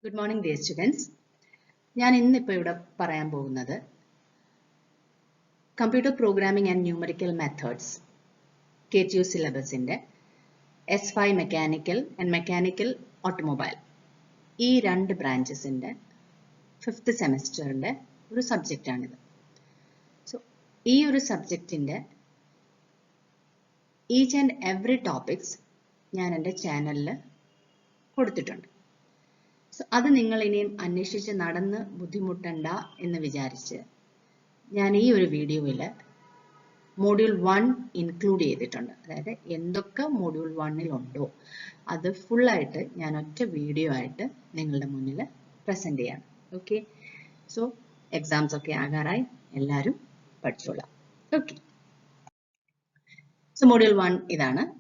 Good morning, dear students. ഞാൻ ഇന്നിപ്പോൾ ഇവിടെ പറയാൻ പോകുന്നത് computer programming and numerical methods KTU സിലബസിന്റെ S5 mechanical and mechanical automobile ഈ രണ്ട് ബ്രാഞ്ചസിന്റെ 5th സെമസ്റ്ററിന്റെ ഒരു സബ്ജക്റ്റ് ആണിത്. സോ ഈ ഒരു സബ്ജക്റ്റിന്റെ ഈച്ച് ആൻഡ് എവറി ടോപ്പിക്സ് ഞാൻ എൻ്റെ ചാനലിൽ കൊടുത്തിട്ടുണ്ട്. സോ അത് നിങ്ങൾ ഇനിയും അന്വേഷിച്ച് നടന്ന് ബുദ്ധിമുട്ടണ്ട എന്ന് വിചാരിച്ച് ഞാൻ ഈ ഒരു വീഡിയോയിൽ മോഡ്യൂൾ 1 ഇൻക്ലൂഡ് ചെയ്തിട്ടുണ്ട്. അതായത് എന്തൊക്കെ മോഡ്യൂൾ 1 ഉണ്ടോ അത് ഫുള്ളായിട്ട് ഞാൻ ഒറ്റ വീഡിയോ ആയിട്ട് നിങ്ങളുടെ മുന്നിൽ പ്രസന്റ് ചെയ്യാണ്. ഓക്കെ, സോ എക്സാംസ് ഒക്കെ ആകാറായി, എല്ലാവരും പഠിച്ചോളാം. ഓക്കെ, സോ മോഡ്യൂൾ 1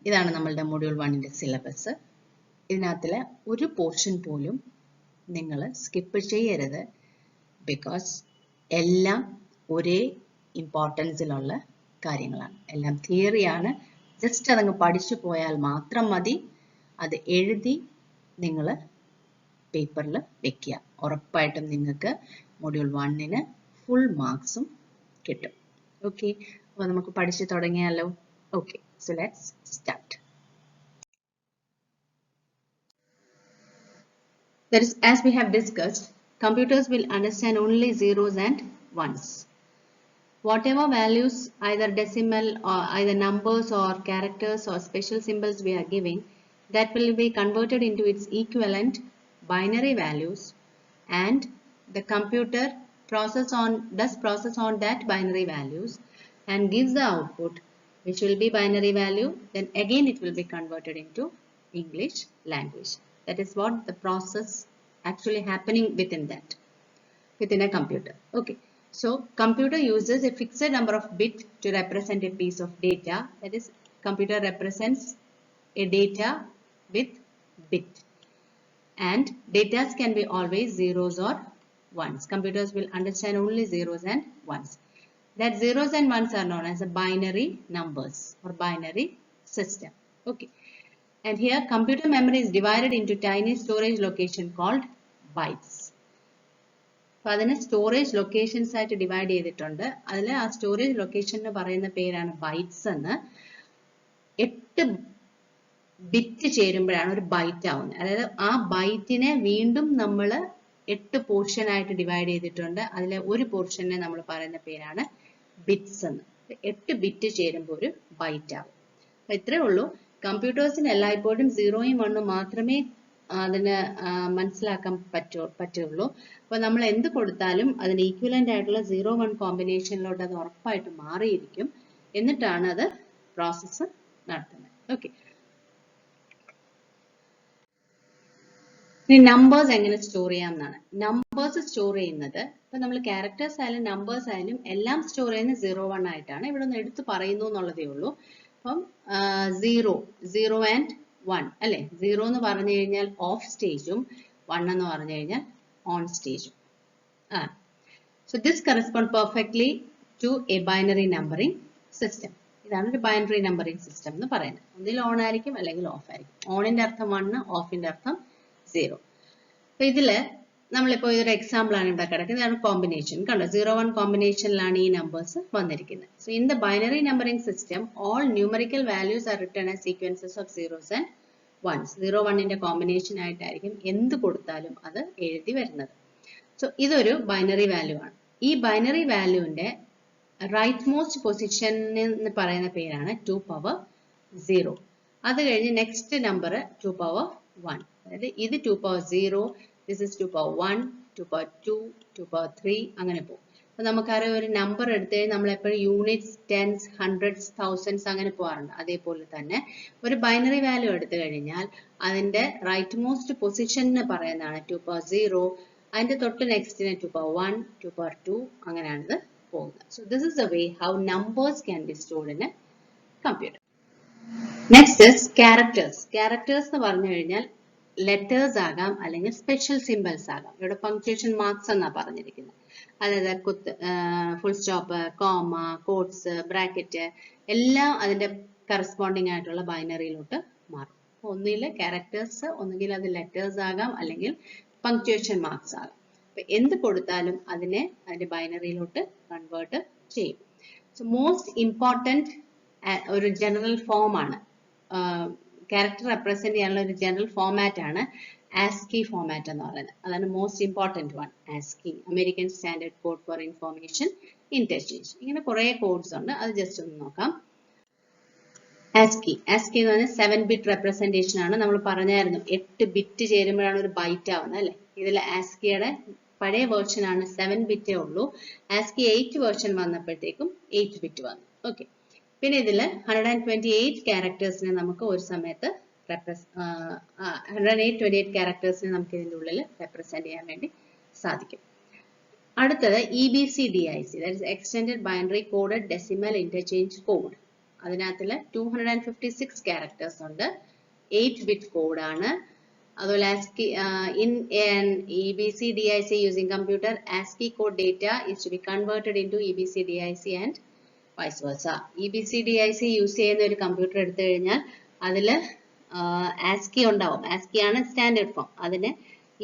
ഇതാണ് നമ്മളുടെ മോഡ്യൂൾ 1ന്റെ സിലബസ്. ഇതിനകത്തിലെ ഒരു പോർഷൻ പോലും നിങ്ങൾ സ്കിപ്പ് ചെയ്യരുത്. ബിക്കോസ് എല്ലാം ഒരേ ഇമ്പോർട്ടൻസിലുള്ള കാര്യങ്ങളാണ്, എല്ലാം തിയറിയാണ്. ജസ്റ്റ് അതങ്ങ് പഠിച്ചു പോയാൽ മാത്രം മതി. അത് എഴുതി നിങ്ങൾ പേപ്പറിൽ വെക്കുക. ഉറപ്പായിട്ടും നിങ്ങൾക്ക് മോഡ്യൂൾ 1ന് ഫുൾ മാർക്സും കിട്ടും. ഓക്കെ, അപ്പോൾ നമുക്ക് പഠിച്ചു തുടങ്ങിയാലോ? Okay, so let's start. That is, as we have discussed, computers will understand only zeros and ones. Whatever values, either decimal or either numbers or characters or special symbols we are giving, that will be converted into its equivalent binary values, and the computer does process on that binary values and gives the output, which will be binary value. Then again it will be converted into English language. That is what the process actually happening within a computer. Okay, so computer uses a fixed number of bits to represent a piece of data. That is, computer represents a data with bit, and data can be always zeros or ones. Computers will understand only zeros and ones. That zeros and ones are known as a binary numbers or binary system. Okay. And here computer memory is divided into tiny storage location called bytes. അപ്പോൾ അതിനെ storage locations ആയിട്ട് divide ചെയ്തിട്ടുണ്ട്. അതിൽ ആ storage ലൊക്കേഷന് പറയുന്ന പേരാണ് bytes എന്ന്. 8 bit ചേരുമ്പോഴാണ് ഒരു ബൈറ്റ് ആവുന്നത്. അതായത് ആ ബൈറ്റിനെ വീണ്ടും നമ്മൾ 8 പോർഷൻ ആയിട്ട് ഡിവൈഡ് ചെയ്തിട്ടുണ്ട്. അതിലെ ഒരു പോർഷനെ നമ്മൾ പറയുന്ന പേരാണ് ബിറ്റ്സ് എന്ന്. 8 ബിറ്റ് ചേരുമ്പോൾ ഒരു ബൈറ്റ് ആവും. അപ്പോൾ ഇത്രയേ ഉള്ളൂ. കമ്പ്യൂട്ടേഴ്സിന് എല്ലായ്പ്പോഴും 0യും 1ഉം മാത്രമേ അതിന് മനസ്സിലാക്കാൻ പറ്റുള്ളൂ. അപ്പോൾ നമ്മൾ എന്ത് കൊടുത്താലും അതിന് ഈക്വലന്റ് ആയിട്ടുള്ള 0-1 കോമ്പിനേഷനിലോട്ട് അത് ഉറപ്പായിട്ട് മാറിയിരിക്കും. എന്നിട്ടാണ് അത് പ്രോസസ്സ് നടത്തുന്നത്. ഓക്കെ, ഇനി നമ്പേഴ്സ് എങ്ങനെ സ്റ്റോർ ചെയ്യാം എന്നാണ്. നമ്പേഴ്സ് സ്റ്റോർ ചെയ്യുന്നത്, ഇപ്പൊ നമ്മൾ ക്യാരക്ടേഴ്സ് ആയാലും നമ്പേഴ്സ് ആയാലും എല്ലാം സ്റ്റോർ ചെയ്യുന്നത് 0-1 ആയിട്ടാണ്. ഇവിടെ ഒന്ന് എടുത്ത് പറയുന്നു എന്നുള്ളതേ ഉള്ളൂ. അപ്പം 0 ആൻഡ് 1 അല്ലെ. 0 എന്ന് പറഞ്ഞു കഴിഞ്ഞാൽ ഓഫ് സ്റ്റേജും 1 എന്ന് പറഞ്ഞു കഴിഞ്ഞാൽ ഓൺ സ്റ്റേജും. So this correspond perfectly to a binary numbering system. ഇതാണ് ഒരു ബൈനറി നമ്പറിംഗ് സിസ്റ്റം എന്ന് പറയുന്നത്. ഒന്നിൽ ഓൺ ആയിരിക്കും അല്ലെങ്കിൽ ഓഫ് ആയിരിക്കും. ഓണിന്റെ അർത്ഥം 1, ഓഫിന്റെ അർത്ഥം 0. അപ്പൊ ഇതില് നമ്മളിപ്പോൾ ഇതൊരു എക്സാമ്പിൾ ആണ് ഇവിടെ കിടക്കുന്നത്. ഇതാണ് കോമ്പിനേഷൻ. കണ്ടോ, 0-1 കോമ്പിനേഷനിലാണ് ഈ നമ്പേഴ്സ് വന്നിരിക്കുന്നത്. So in the binary numbering system all numerical values are written as sequences of zeros and ones. 0-1ന്റെ കോമ്പിനേഷൻ ആയിട്ടായിരിക്കും എന്ത് കൊടുത്താലും അത് എഴുതി വരുന്നത്. സോ ഇതൊരു ബൈനറി വാല്യൂ ആണ്. ഈ ബൈനറി വാല്യൂവിന്റെ റൈറ്റ് മോസ്റ്റ് പൊസിഷൻ എന്ന് പറയുന്ന പേരാണ് 2^0. അത് കഴിഞ്ഞ് നെക്സ്റ്റ് നമ്പർ 2^1. അതായത് ഇത് 2^0, this is 2^1, 2^2, 2^3 അങ്ങനെ പോകും. അപ്പൊ നമുക്കറിയാം, ഒരു നമ്പർ എടുത്ത് നമ്മൾ എപ്പോഴും യൂണിറ്റ്സ്, ടെൻസ്, ഹൺഡ്രഡ്സ്, തൗസൻഡ്സ് അങ്ങനെ പോകാറുണ്ട്. അതേപോലെ തന്നെ ഒരു ബൈനറി വാല്യൂ എടുത്തു കഴിഞ്ഞാൽ അതിന്റെ റൈറ്റ് മോസ്റ്റ് പൊസിഷൻ എന്ന് പറയുന്നതാണ് 2^0. അതിന്റെ തൊട്ട് നെക്സ്റ്റിന് 2^1, 2^2 അങ്ങനെയാണ് ഇത് പോകുന്നത്. So this is the way how numbers can be stored in A computer. Next is characters. Characters എന്ന് പറഞ്ഞു കഴിഞ്ഞാൽ ലെറ്റേഴ്സ് ആകാം അല്ലെങ്കിൽ സ്പെഷ്യൽ സിംബൽസ് ആകാം. ഇവിടെ പങ്ക്ച്വേഷൻ മാർക്സ് എന്നാണ് പറഞ്ഞിരിക്കുന്നത്. അതായത് full stop, comma, quotes, bracket എല്ലാം അതിന്റെ കറസ്പോണ്ടിങ് ആയിട്ടുള്ള ബൈനറിയിലോട്ട് മാറും. ഒന്നിൽ ക്യാരക്ടേഴ്സ്, ഒന്നുകിൽ അത് ലെറ്റേഴ്സ് ആകാം അല്ലെങ്കിൽ പങ്ക്ച്വേഷൻ മാർക്സ് ആകാം. അപ്പൊ എന്ത് കൊടുത്താലും അതിനെ അതിന്റെ ബൈനറിയിലോട്ട് കൺവേർട്ട് ചെയ്യും. സോ മോസ്റ്റ് ഇമ്പോർട്ടൻറ്റ് ഒരു ജനറൽ ഫോം ആണ്, ക്യാരക്ടർ റെപ്രസെന്റ് ചെയ്യാനുള്ള ഒരു ജനറൽ ഫോമാറ്റ് ആണ് ASCII ഫോമാറ്റ് എന്ന് പറയുന്നത്. അതാണ് most important one. ASCII, American standard code for information interchange. ഇങ്ങനെ കുറെ കോഡ്സ് ഉണ്ട്, അത് ജസ്റ്റ് ഒന്ന് നോക്കാം. ASCII എന്ന് പറഞ്ഞാൽ 7 ബിറ്റ് റെപ്രസെന്റേഷൻ ആണ്. നമ്മൾ പറഞ്ഞായിരുന്നു 8 ബിറ്റ് ചേരുമ്പോഴാണ് ഒരു ബൈറ്റ് ആവുന്നത് അല്ലെ. ഇതിൽ ASCIIയുടെ പഴയ വേർഷൻ ആണ് 7 ബിറ്റേ ഉള്ളൂ. ASCII 8 വേർഷൻ വന്നപ്പോഴത്തേക്കും 8 ബിറ്റ് വന്നു. ഓക്കെ, പിന്നെ ഇതിൽ 128 ക്യാരക്ടേഴ്സിനെ നമുക്ക് ഒരു സമയത്ത് 128 ക്യാരക്ടേഴ്സിനെ നമുക്ക് ഇതിൻ്റെ ഉള്ളിൽ റെപ്രസെന്റ് ചെയ്യാൻ വേണ്ടി സാധിക്കും. അടുത്തത് EBCDIC, that is Extended Binary Coded Decimal Interchange Code. അതിനകത്തിൽ 256 characters ഉണ്ട്, 8 ബിറ്റ് കോഡ് ആണ്. അതുപോലെ ASCII in an EBCDIC using computer, ASCII code data is to be converted into EBCDIC and vice versa. EBCDIC use ചെയ്യുന്ന ഒരു computer എടുത്തു കഴിഞ്ഞാൽ അതിൽ ASCII ഉണ്ടാവും. ASCII ആണ് സ്റ്റാൻഡേർഡ് ഫോം. അതിനെ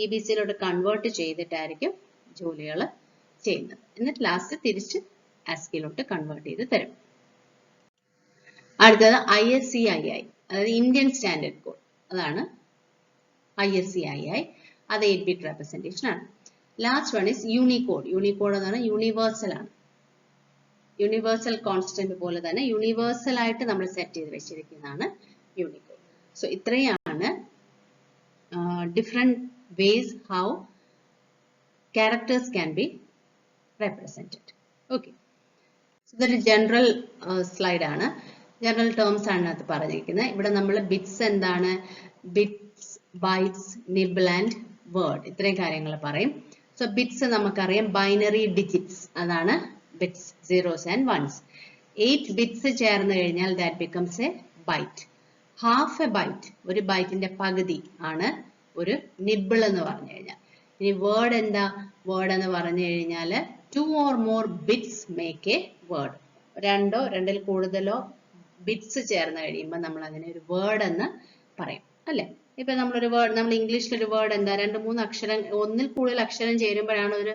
EBCയിലോട്ട് കൺവേർട്ട് ചെയ്തിട്ടായിരിക്കും ജോലികൾ ചെയ്യുന്നത്. എന്നിട്ട് ലാസ്റ്റ് തിരിച്ച് ASCIIലോട്ട് കൺവേർട്ട് ചെയ്ത് തരും. അടുത്തത് ISCII, അതായത് ഇന്ത്യൻ സ്റ്റാൻഡേർഡ് കോഡ്. അതാണ് ISCII. അത് 8 ബിറ്റ് റെപ്രസെന്റേഷൻ ആണ്. Last one is Unicode. Unicode എന്ന് പറഞ്ഞാൽ യൂണിവേഴ്സൽ ആണ്. യൂണിവേഴ്സൽ കോൺസ്റ്റന്റ് പോലെ തന്നെ യൂണിവേഴ്സൽ ആയിട്ട് നമ്മൾ സെറ്റ് ചെയ്ത് വെച്ചിരിക്കുന്നതാണ് യൂണിക്കോഡ്. സോ ഇത്രയാണ് different ways how characters can be represented. Okay, ഇതൊരു ജനറൽ സ്ലൈഡ് ആണ്. ജനറൽ ടേംസ് ആണ് അത് പറഞ്ഞിരിക്കുന്നത്. ഇവിടെ നമ്മൾ ബിറ്റ്സ് എന്താണ്, bits, bytes, nibble and word, ഇത്രയും കാര്യങ്ങൾ പറയും. സോ ബിറ്റ്സ് നമുക്കറിയാം ബൈനറി ഡിജിറ്റ്സ്, അതാണ് bits, zeros and ones. 8 bits ചേർന്ന് കഴിഞ്ഞാൽ that becomes a byte. Half a byte, ഒരു ബൈറ്റിന്റെ പകുതി ആണ് ഒരു നിബിൾ എന്ന് പറഞ്ഞു കഴിഞ്ഞാൽ. ഇനി വേർഡ് എന്താ, വേർഡ് എന്ന് പറഞ്ഞു കഴിഞ്ഞാൽ 2 or more bits make a word. രണ്ടോ രണ്ടിൽ കൂടുതലോ ബിറ്റ്സ് ചേർന്ന് കഴിയുമ്പോൾ നമ്മൾ അതിനെ ഒരു വേർഡ് എന്ന് പറയും അല്ലെ. ഇപ്പൊ നമ്മളൊരു വേർഡ്, നമ്മൾ ഇംഗ്ലീഷിൽ ഒരു വേർഡ് എന്താ, 2-3 അക്ഷരം, ഒന്നിൽ കൂടുതൽ അക്ഷരം ചേരുമ്പോഴാണ് ഒരു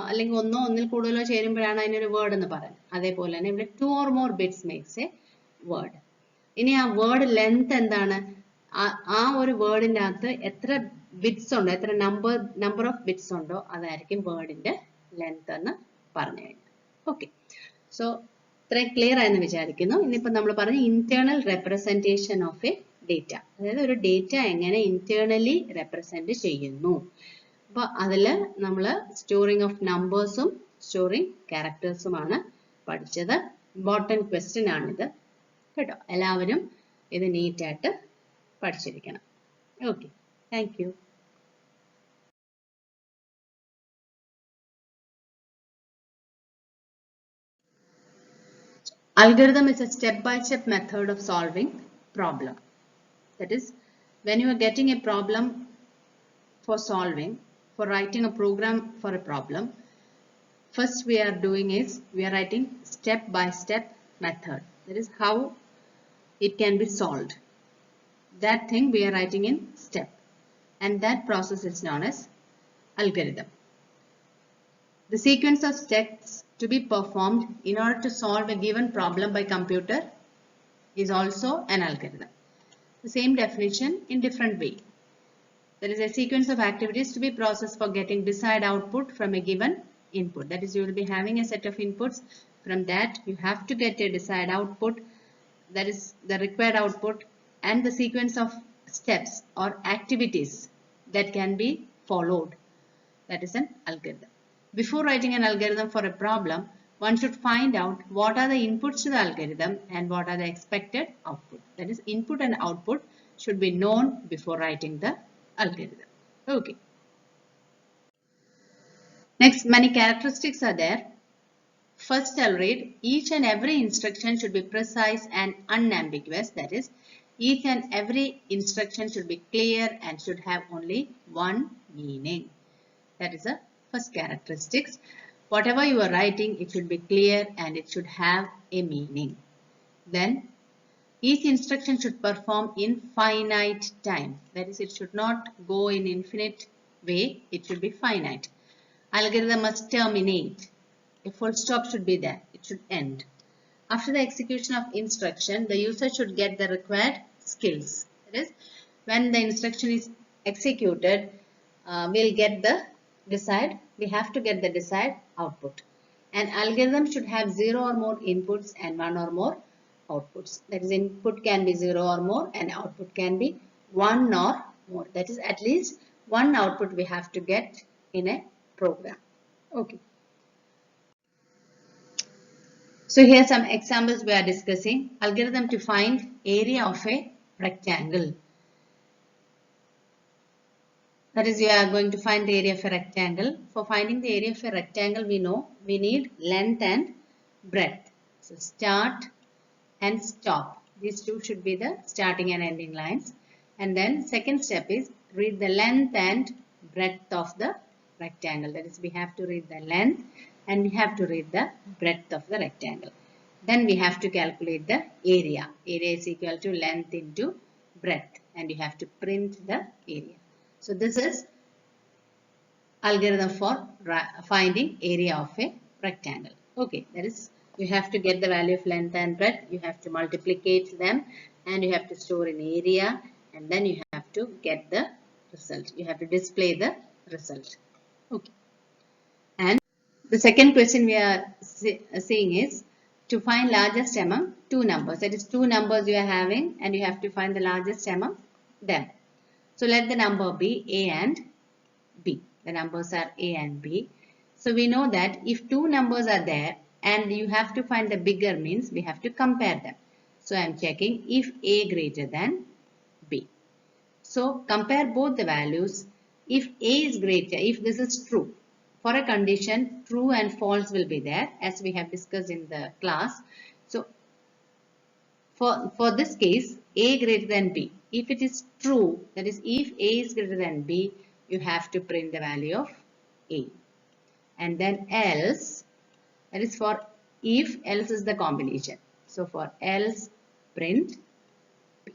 അല്ലെങ്കിൽ ഒന്നിൽ കൂടുതലോ ചേരുമ്പോഴാണ് അതിനൊരു വേർഡ് എന്ന് പറയുന്നത്. അതേപോലെ തന്നെ ഇവിടെ 2 or more bits makes a word. ഇനി ആ വേർഡ് ലെങ്ത് എന്താണ്, ആ ഒരു വേർഡിന്റെ അകത്ത് എത്ര ബിറ്റ്സ് ഉണ്ടോ, എത്ര നമ്പർ ഓഫ് ബിറ്റ്സ് ഉണ്ടോ അതായിരിക്കും വേർഡിന്റെ ലെങ്ത് എന്ന് പറഞ്ഞു കഴിഞ്ഞാൽ. ഓക്കെ, സോ ഇത്രയും ക്ലിയർ ആയെന്ന് വിചാരിക്കുന്നു. ഇനിയിപ്പോൾ നമ്മൾ പറഞ്ഞ internal representation of A data, അതായത് ഒരു ഡേറ്റ എങ്ങനെ ഇന്റേണലി റെപ്രസെന്റ് ചെയ്യുന്നു. അപ്പൊ അതില് നമ്മൾ സ്റ്റോറിംഗ് ഓഫ് നമ്പേഴ്സും സ്റ്റോറിംഗ് ക്യാരക്ടേഴ്സുമാണ് പഠിച്ചത്. ഇമ്പോർട്ടൻറ്റ് ക്വസ്റ്റ്യൻ ആണിത് കേട്ടോ. എല്ലാവരും ഇത് നീറ്റായിട്ട് പഠിച്ചിരിക്കണം. Okay, thank you. Algorithm is a step-by-step method of solving problem. That is, when you are getting a problem for solving, for writing a program for a problem, first we are doing is we are writing step-by-step method. That is how it can be solved. That thing we are writing in step, and that process is known as algorithm. The sequence of steps to be performed in order to solve a given problem by computer is also an algorithm. The same definition in different way. There is a sequence of activities to be processed for getting desired output from a given input. That is, you will be having a set of inputs. From that, you have to get a desired output, that is the required output, and the sequence of steps or activities that can be followed. That is an algorithm. Before writing an algorithm for a problem, one should find out what are the inputs to the algorithm and what are the expected output. That is, input and output should be known before writing the algorithm. Okay. Next, many characteristics are there. First, I'll read. Each and every instruction should be precise and unambiguous. That is, each and every instruction should be clear and should have only one meaning. That is the first characteristics. Whatever you are writing, it should be clear and it should have a meaning. Then, each instruction should perform in finite time. That is, it should not go in infinite way, it should be finite. Algorithm must terminate. A full stop should be there. It should end. After the execution of instruction, the user should get the required skills. That is, when the instruction is executed, we have to get the desired output. An algorithm should have 0 or more inputs and 1 or more outputs. That is, input can be 0 or more and output can be 1 or more. That is, at least one output we have to get in a program. Okay. So here are some examples we are discussing. Algorithm to find area of a rectangle. That is, we are going to find the area of a rectangle. For finding the area of a rectangle, we know we need length and breadth. So start and stop. These two should be the starting and ending lines. And then second step is read the length and breadth of the rectangle. That is, we have to read the length and we have to read the breadth of the rectangle. Then we have to calculate the area. Area is equal to length into breadth, and you have to print the area. So this is algorithm for finding area of a rectangle. Okay, that is, you have to get the value of length and breadth, you have to multiplicate them, and you have to store in area, and then you have to get the result. You have to display the result. Okay. And the second question we are seeing is to find largest among two numbers. That is, two numbers you are having and you have to find the largest among them. So let the number be A and B. The numbers are A and B. So we know that if two numbers are there and you have to find the bigger, means we have to compare them. So I am checking if A greater than B. So compare both the values. If A is greater, if this is true, for a condition, true and false will be there, as we have discussed in the class. So for this case, A greater than B. If it is true, that is, if A is greater than B, you have to print the value of A. And then else, that is for if, else is the combination. So for else, print B.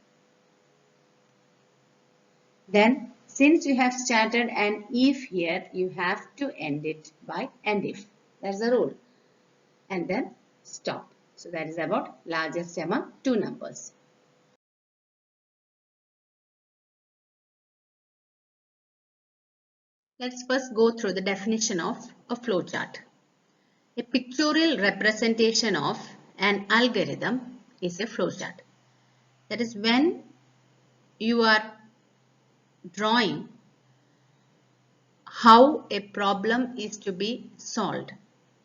Then since you have started an if here, you have to end it by end if. That's the rule. And then stop. So that is about largest among two numbers. Let's first go through the definition of a flowchart. A pictorial representation of an algorithm is a flowchart. That is, when you are drawing how a problem is to be solved,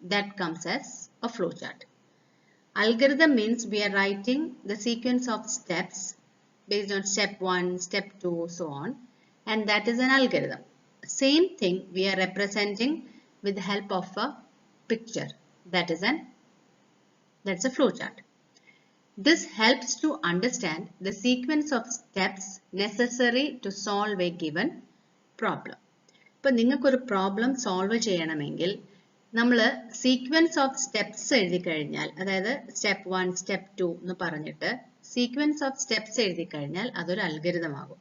that comes as a flowchart. Algorithm means we are writing the sequence of steps based on step 1, step 2, so on, and that is an algorithm. Same thing we are representing with the help of a picture. That's a flowchart. This helps to understand the sequence of steps necessary to solve a given problem. If you have a problem solve cheyanamenkil, നമ്മൾ sequence of steps എഴുതി കഴിഞ്ഞാൽ, അതായത് step 1, step 2 എന്ന് പറഞ്ഞിട്ട് sequence of steps എഴുതി കഴിഞ്ഞാൽ അതൊരു algorithm ആകും.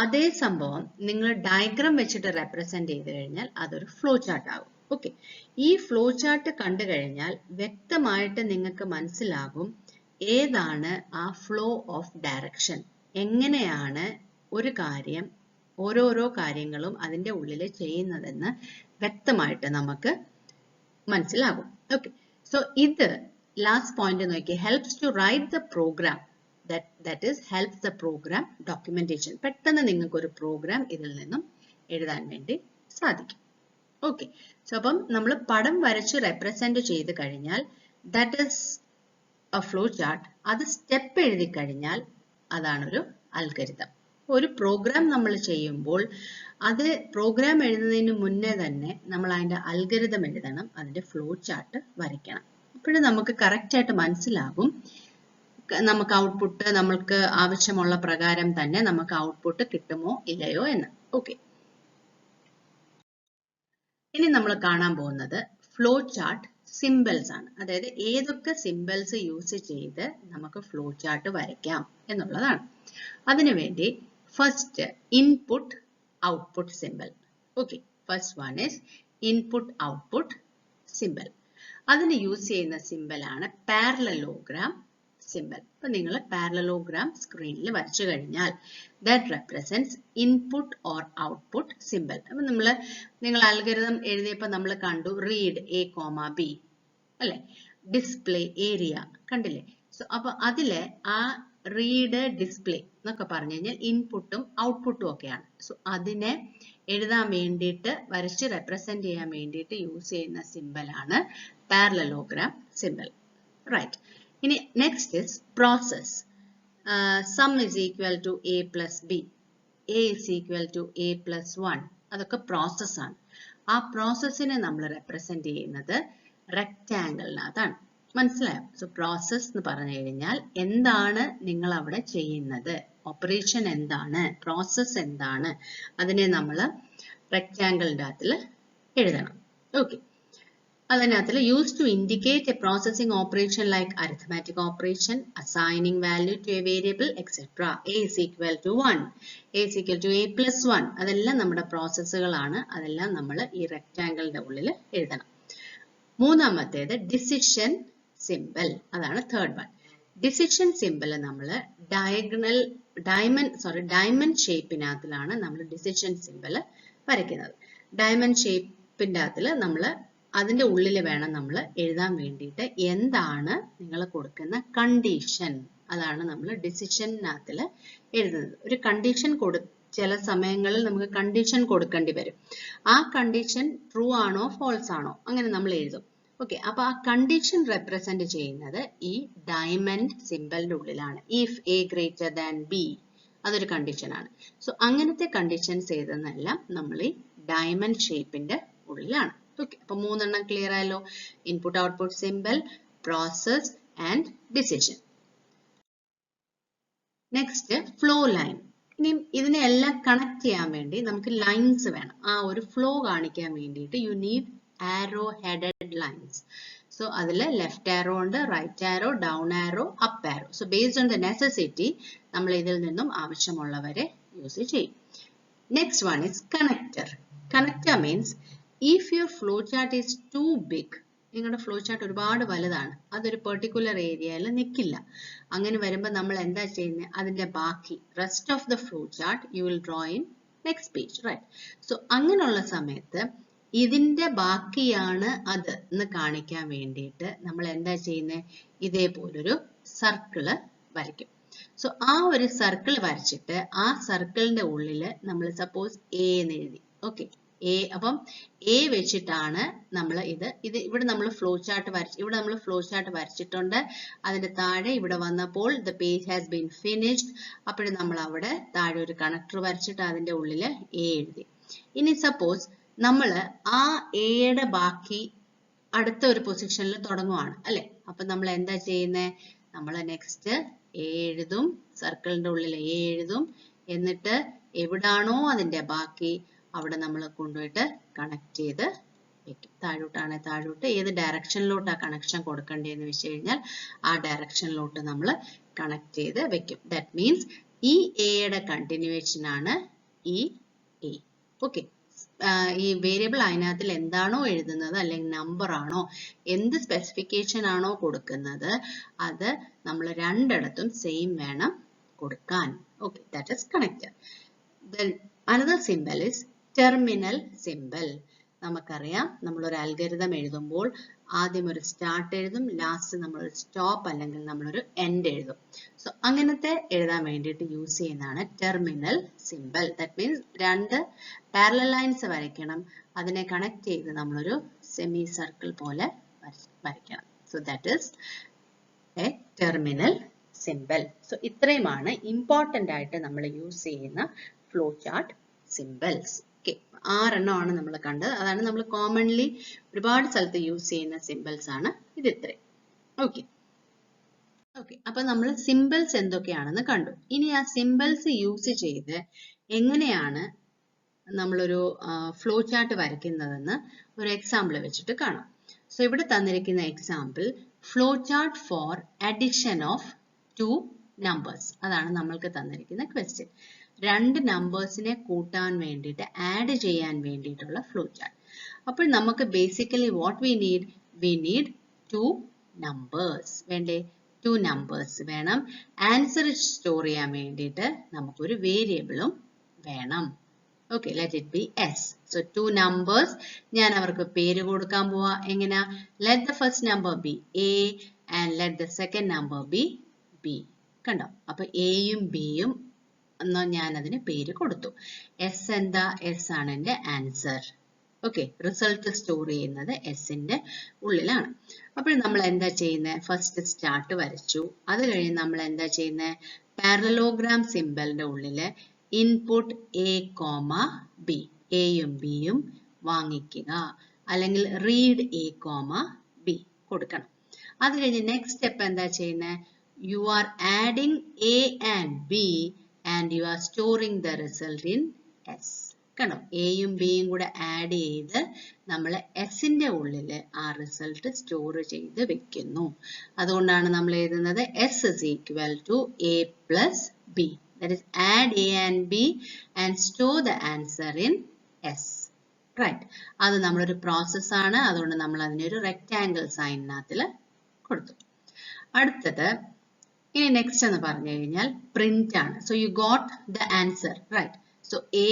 അതേ സംഭവം നിങ്ങൾ ഡയഗ്രാം വെച്ചിട്ട് റെപ്രസെന്റ് ചെയ്ത് കഴിഞ്ഞാൽ അതൊരു ഫ്ലോ ചാർട്ട് ആകും. ഓക്കെ, ഈ ഫ്ലോ ചാർട്ട് കണ്ടു കഴിഞ്ഞാൽ വ്യക്തമായിട്ട് നിങ്ങൾക്ക് മനസ്സിലാകും ഏതാണ് ആ ഫ്ലോ ഓഫ് ഡയറക്ഷൻ, എങ്ങനെയാണ് ഒരു കാര്യം ഓരോരോ കാര്യങ്ങളും അതിൻ്റെ ഉള്ളിൽ ചെയ്യുന്നതെന്ന് വ്യക്തമായിട്ട് നമുക്ക് മനസ്സിലാകും. ഓക്കെ, സോ ഇത് ലാസ്റ്റ് പോയിന്റ് നോക്കി, helps to write the program, that is helps the program documentation. പെട്ടെന്ന് നിങ്ങൾക്ക് ഒരു പ്രോഗ്രാം ഇതിൽ നിന്നും എഴുതാൻ വേണ്ടി സാധിക്കും. ഓക്കെ, സോ അപ്പം നമ്മൾ പടം വരച്ച് റെപ്രസെന്റ് ചെയ്ത് കഴിഞ്ഞാൽ that is a flow chart. അത് സ്റ്റെപ്പ് എഴുതി കഴിഞ്ഞാൽ അതാണൊരു അൽഗോരിതം. ഒരു പ്രോഗ്രാം നമ്മൾ ചെയ്യുമ്പോൾ അത് പ്രോഗ്രാം എഴുതുന്നതിന് മുന്നേ തന്നെ നമ്മൾ അതിൻ്റെ അൽഗോരിതം എഴുതണം, അതിൻ്റെ ഫ്ലോ ചാർട്ട് വരയ്ക്കണം. അപ്പോഴും നമുക്ക് കറക്റ്റായിട്ട് മനസ്സിലാകും നമുക്ക് ഔട്ട്പുട്ട് നമ്മൾക്ക് ആവശ്യമുള്ള പ്രകാരം തന്നെ നമുക്ക് ഔട്ട്പുട്ട് കിട്ടുമോ ഇല്ലയോ എന്ന്. ഓക്കെ, ഇനി നമ്മൾ കാണാൻ പോകുന്നത് ഫ്ലോ ചാർട്ട് സിംബൽസ് ആണ്. അതായത് ഏതൊക്കെ സിംബൽസ് യൂസ് ചെയ്ത് നമുക്ക് ഫ്ലോ ചാർട്ട് വരയ്ക്കാം എന്നുള്ളതാണ്. അതിനുവേണ്ടി first input output symbol. Okay, first one is input output symbol. അതിന് യൂസ് ചെയ്യുന്ന സിമ്പൽ ആണ് പാരലലോഗ്രാം സിമ്പൽ. അപ്പോൾ നിങ്ങൾ പാരലലോഗ്രാം സ്ക്രീനിൽ വരച്ചു കഴിഞ്ഞാൽ that represents input or output symbol. അപ്പോൾ നിങ്ങൾ അൽഗോരിതം എഴുതിയപ്പോൾ നമ്മൾ കണ്ടു read a, b അല്ലേ, ഡിസ്പ്ലേ ഏരിയ കണ്ടില്ലേ. സോ അപ്പോൾ അതിലെ ആ റീഡ് ഡിസ്പ്ലേ എന്നൊക്കെ പറഞ്ഞു കഴിഞ്ഞാൽ ഇൻപുട്ടും ഔട്ട്പുട്ടും ഒക്കെയാണ്. സോ അതിനെ എഴുതാൻ വേണ്ടിയിട്ട് വരച്ച് റെപ്രസെന്റ് ചെയ്യാൻ വേണ്ടിയിട്ട് യൂസ് ചെയ്യുന്ന സിമ്പൽ ആണ് പാരലലോഗ്രാം സിമ്പൽ. റൈറ്റ്. ഇനി next is process. Sum is equal to a plus b, a is equal to a plus 1. അതൊക്കെ പ്രോസസ് ആണ്. ആ പ്രോസസ്സിനെ നമ്മൾ റെപ്രസെന്റ് ചെയ്യുന്നത് റെക്റ്റാങ്കിളിനകത്താണ്. മനസ്സിലായോ? സോ പ്രോസസ് എന്ന് പറഞ്ഞു കഴിഞ്ഞാൽ എന്താണ് നിങ്ങൾ അവിടെ ചെയ്യുന്നത്, ഓപ്പറേഷൻ എന്താണ്, പ്രോസസ് എന്താണ്, അതിനെ നമ്മൾ റെക്റ്റാങ്കിളിൻ്റെ അകത്തിൽ എഴുതണം. ഓക്കെ. അതിനകത്തിൽ use to indicate a processing operation like arithmetic operation, assigning value to a variable etcetera. A is equal to 1, a is equal to a plus 1. അതെല്ലാം നമ്മുടെ പ്രോസസ്സുകളാണ്. അതെല്ലാം നമ്മൾ ഈ റെക്റ്റാങ്കിളിൻ്റെ ഉള്ളിൽ എഴുതണം. മൂന്നാമത്തേത് ഡിസിഷൻ സിമ്പിൾ. അതാണ് തേർഡ് വൺ. ഡിസിഷൻ സിമ്പിൾ നമ്മൾ ഡയമണ്ട് ഷേപ്പിനകത്തിലാണ് നമ്മൾ ഡിസിഷൻ സിമ്പിൾ വരയ്ക്കുന്നത്. ഡയമണ്ട് ഷേപ്പിൻ്റെ അകത്തിൽ നമ്മൾ അതിൻ്റെ ഉള്ളിൽ വേണം നമ്മൾ എഴുതാൻ വേണ്ടിയിട്ട് എന്താണ് നിങ്ങൾ കൊടുക്കുന്ന കണ്ടീഷൻ. അതാണ് നമ്മൾ ഡിസിഷനകത്തിൽ എഴുതുന്നത്. ഒരു കണ്ടീഷൻ ചില സമയങ്ങളിൽ നമുക്ക് കണ്ടീഷൻ കൊടുക്കേണ്ടി വരും. ആ കണ്ടീഷൻ ട്രൂ ആണോ ഫോൾസ് ആണോ അങ്ങനെ നമ്മൾ എഴുതും. ഓക്കെ. അപ്പൊ ആ കണ്ടീഷൻ റെപ്രസെന്റ് ചെയ്യുന്നത് ഈ ഡയമണ്ട് സിമ്പിളിന്റെ ഉള്ളിലാണ്. If A greater than B, അതൊരു കണ്ടീഷനാണ്. സോ അങ്ങനത്തെ കണ്ടീഷൻസ് ഏതെന്നെല്ലാം നമ്മൾ ഈ ഡയമണ്ട് ഷേപ്പിന്റെ ഉള്ളിലാണ്. ഓക്കെ. അപ്പൊ മൂന്നെണ്ണം ക്ലിയർ ആയല്ലോ. Input output simple, process and decision. Next flow line. ഇനി ഇതിനെല്ലാം കണക്ട് ചെയ്യാൻ വേണ്ടി നമുക്ക് ലൈൻസ് വേണം. ആ ഒരു ഫ്ലോ കാണിക്കാൻ വേണ്ടിയിട്ട് you need arrow headed lines. So adile left arrow ഉണ്ട്, right arrow, down arrow, up arrow. So based on the necessity നമ്മൾ ഇതിൽ നിന്നും ആവശ്യമുള്ളവരെ യൂസ് ചെയ്യും. Next one is connector. Connector means if your flow chart is too big, നിങ്ങളുടെ flow chart ഒരുപാട് വലുതാണ്, അതൊരു particular ഏരിയയിൽ നിൽക്കില്ല. അങ്ങനെ വരുമ്പോൾ നമ്മൾ എന്താ ചെയ്യുന്നത്, അതിന്റെ ബാക്കി rest of the flow chart you will draw in next page, right? So അങ്ങനെയുള്ള സമയത്ത് ഇതിന്റെ ബാക്കിയാണ് അത് എന്ന് കാണിക്കാൻ വേണ്ടിയിട്ട് നമ്മൾ എന്താ ചെയ്യുന്നത്, ഇതേപോലൊരു സർക്കിള് വരയ്ക്കും. സോ ആ ഒരു സർക്കിൾ വരച്ചിട്ട് ആ സർക്കിളിന്റെ ഉള്ളിൽ നമ്മൾ സപ്പോസ് എ എന്ന് എഴുതി. Okay, A. അപ്പം എ വെച്ചിട്ടാണ് നമ്മൾ ഇവിടെ നമ്മൾ ഫ്ലോ ചാർട്ട് വരച്ചിട്ടുണ്ട്. അതിന്റെ താഴെ ഇവിടെ വന്നപ്പോൾ the page has been finished. അപ്പോഴും നമ്മൾ അവിടെ താഴെ ഒരു കണക്ടർ വരച്ചിട്ട് അതിന്റെ ഉള്ളിൽ എ എഴുതി. ഇനി സപ്പോസ് നമ്മൾ ആ എയുടെ ബാക്കി അടുത്ത ഒരു പൊസിഷനിൽ തുടങ്ങുവാണ് അല്ലെ. അപ്പൊ നമ്മൾ എന്താ ചെയ്യുന്നത്, നമ്മൾ നെക്സ്റ്റ് എ എഴുതും, സർക്കിളിന്റെ ഉള്ളിൽ എ എഴുതും, എന്നിട്ട് എവിടാണോ അതിന്റെ ബാക്കി അവിടെ നമ്മൾ കൊണ്ടുപോയിട്ട് കണക്ട് ചെയ്ത് വെക്കും. താഴോട്ടാണ് താഴോട്ട്, ഏത് ഡയറക്ഷനിലോട്ടാണ് കണക്ഷൻ കൊടുക്കേണ്ടതെന്ന് വെച്ച് കഴിഞ്ഞാൽ ആ ഡയറക്ഷനിലോട്ട് നമ്മൾ കണക്ട് ചെയ്ത് വെക്കും. ദാറ്റ് മീൻസ് ഈ എയുടെ കണ്ടിന്യൂവേഷൻ ആണ് ഈ എ. ഓക്കെ. ഈ വേരിയബിൾ അതിനകത്തിൽ എന്താണോ എഴുതുന്നത് അല്ലെങ്കിൽ നമ്പർ ആണോ എന്ത് സ്പെസിഫിക്കേഷൻ ആണോ കൊടുക്കുന്നത് അത് നമ്മൾ രണ്ടിടത്തും സെയിം വേണം കൊടുക്കാൻ. Okay, that is connector. Then another symbol is terminal symbol. നമുക്കറിയാം, നമ്മളൊരു അൽഗോരിതം എഴുതുമ്പോൾ ആദ്യം ഒരു സ്റ്റാർട്ട് എഴുതും, ലാസ്റ്റ് നമ്മളൊരു സ്റ്റോപ്പ് അല്ലെങ്കിൽ നമ്മളൊരു എൻഡ് എഴുതും. സോ അങ്ങനത്തെ എഴുതാൻ വേണ്ടിയിട്ട് യൂസ് ചെയ്യുന്നതാണ് ടെർമിനൽ സിമ്പിൾ. ദാറ്റ് മീൻസ് രണ്ട് പാരലൽ ലൈൻസ് വരയ്ക്കണം, അതിനെ കണക്ട് ചെയ്ത് നമ്മളൊരു സെമി സർക്കിൾ പോലെ വരയ്ക്കണം. So that is A terminal simple. So ഇത്രയുമാണ് ഇമ്പോർട്ടൻ്റ് ആയിട്ട് നമ്മൾ യൂസ് ചെയ്യുന്ന ഫ്ലോ ചാർട്ട് സിമ്പിൾസ്. ഓക്കെ, 6 എണ്ണമാണ് നമ്മൾ കണ്ടത്. അതാണ് നമ്മൾ കോമൺലി ഒരുപാട് സ്ഥലത്ത് യൂസ് ചെയ്യുന്ന സിമ്പിൾസ് ആണ് ഇത് ഇത്രയും. ഓക്കെ ഓക്കെ അപ്പൊ നമ്മൾ സിമ്പിൾസ് എന്തൊക്കെയാണെന്ന് കണ്ടു. ഇനി ആ സിമ്പിൾസ് യൂസ് ചെയ്ത് എങ്ങനെയാണ് നമ്മളൊരു ഫ്ലോ ചാർട്ട് വരയ്ക്കുന്നതെന്ന് ഒരു എക്സാമ്പിൾ വെച്ചിട്ട് കാണാം. സോ ഇവിടെ തന്നിരിക്കുന്ന example flow chart for addition of 2 numbers. അതാണ് നമ്മൾക്ക് തന്നിരിക്കുന്ന ക്വസ്റ്റ്യൻ. രണ്ട് നമ്പേഴ്സിനെ കൂട്ടാൻ വേണ്ടിയിട്ട് ആഡ് ചെയ്യാൻ വേണ്ടിയിട്ടുള്ള ഫ്ലോ ചാർട്ട്. അപ്പോൾ നമുക്ക് basically what we need 2 numbers വേണ്ടേ? 2 നമ്പേഴ്സ് വേണം. ആൻസർ സ്റ്റോർ ചെയ്യാൻ വേണ്ടിയിട്ട് നമുക്കൊരു വേരിയബിളും വേണം. Okay, let it be S. So 2 numbers, ഞാൻ അവർക്ക് പേര് കൊടുക്കാൻ പോവാ. എങ്ങനെയാ? Let the first number be A and let the second number B B. കണ്ടോ? അപ്പൊ എയും ബിയും എന്നാ ഞാൻ അതിന് പേര് കൊടുത്തു. എസ് എന്താ? എസ് ആണ് എന്റെ ആൻസർ. ഓക്കെ, റിസൾട്ട് സ്റ്റോർ ചെയ്യുന്നത് എസിന്റെ ഉള്ളിലാണ്. അപ്പോൾ നമ്മൾ എന്താ ചെയ്യുന്നത്? ഫസ്റ്റ് സ്റ്റാർട്ട് വരച്ചു. അത് കഴിഞ്ഞ് നമ്മൾ എന്താ ചെയ്യുന്നത്? പാരലലോഗ്രാം സിമ്പലിന്റെ ഉള്ളില് ഇൻപുട്ട് എ കോമ ബി, എയും ബിയും വാങ്ങിക്കുക, അല്ലെങ്കിൽ റീഡ് എ കോമ ബി കൊടുക്കണം. അത് കഴിഞ്ഞ് നെക്സ്റ്റ് സ്റ്റെപ്പ് എന്താ ചെയ്യുന്നത്? You are adding A and B and you are storing the result in S. കണ്ടോ? എയും ബിയും കൂടെ ആഡ് ചെയ്ത് നമ്മൾ എസിന്റെ ഉള്ളിൽ ആ റിസൾട്ട് സ്റ്റോർ ചെയ്ത് വെക്കുന്നു. അതുകൊണ്ടാണ് നമ്മൾ എഴുതുന്നത് s is equal to a plus b. That is, add a and b and store the answer in S. Right. അത് നമ്മളൊരു പ്രോസസ് ആണ്. അതുകൊണ്ട് നമ്മൾ അതിനെ ഒരു റെക്ടാംഗിൾ സൈനിനകത്തിൽ കൊടുത്തു. അടുത്തത് ഇനി നെക്സ്റ്റ് എന്ന് പറഞ്ഞു കഴിഞ്ഞാൽ പ്രിന്റ് ആണ്. So you got the answer, right? So a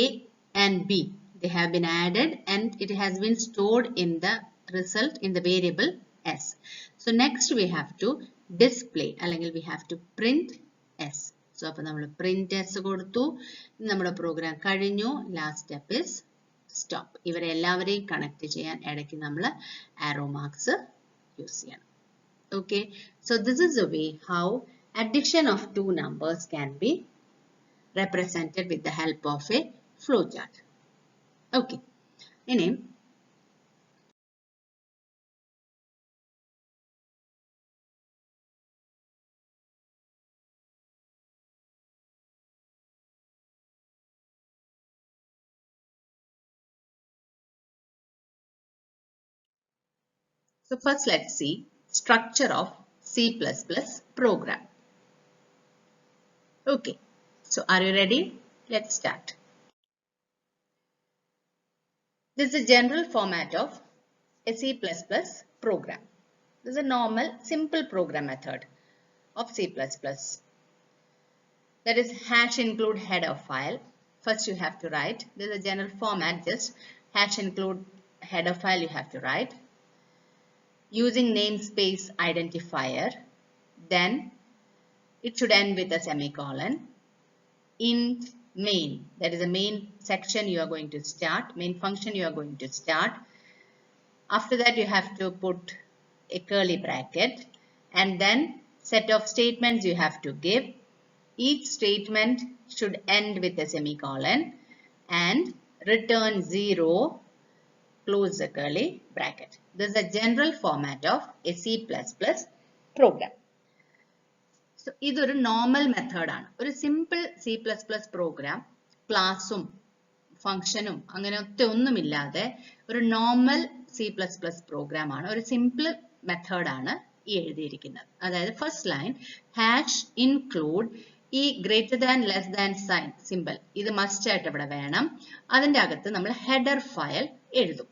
and b, they have been added and it has been stored in the result in the variable S. So next we have to display, അല്ലെങ്കിൽ we have to print S. So അപ്പോൾ നമ്മൾ print S കൊടുത്തു. നമ്മുടെ programme കഴിഞ്ഞു. Last step is stop. ഇവരെ എല്ലാവരെയും connect ചെയ്യാൻ ഇടയ്ക്ക് നമ്മൾ ആരോ മാർക്സ് യൂസ് ചെയ്യണം. Okay, so this is a way how addition of two numbers can be represented with the help of a flow chart. Okay, ഇനി so first let's see structure of C++ program. Okay, so are you ready? Let's start. This is the general format of a C++ program. This is a normal simple program method of C++. That is hash include header file. First you have to write. This is a general format, just hash include header file you have to write. Using namespace identifier, then it should end with a semicolon. Int main, that is the main section you are going to start, main function you are going to start. After that you have to put a curly bracket and then set of statements you have to give. Each statement should end with a semicolon and return 0, close the curly bracket. This is the general format of a C++ program. So, ഇതൊരു normal മെത്തേഡാണ്. ഒരു simple C++ programme ക്ലാസും ഫംഗ്ഷനും അങ്ങനത്തെ ഒന്നുമില്ലാതെ ഒരു normal C++ programme ആണ്. ഒരു സിമ്പിൾ മെത്തേഡാണ് ഈ എഴുതിയിരിക്കുന്നത്. അതായത് ഫസ്റ്റ് ലൈൻ ഹാഷ് ഇൻക്ലൂഡ് ഈ greater than less than sign simple ഇത് മസ്റ്റ് ആയിട്ട് ഇവിടെ വേണം. അതിൻ്റെ അകത്ത് നമ്മൾ ഹെഡർ ഫയൽ എഴുതും.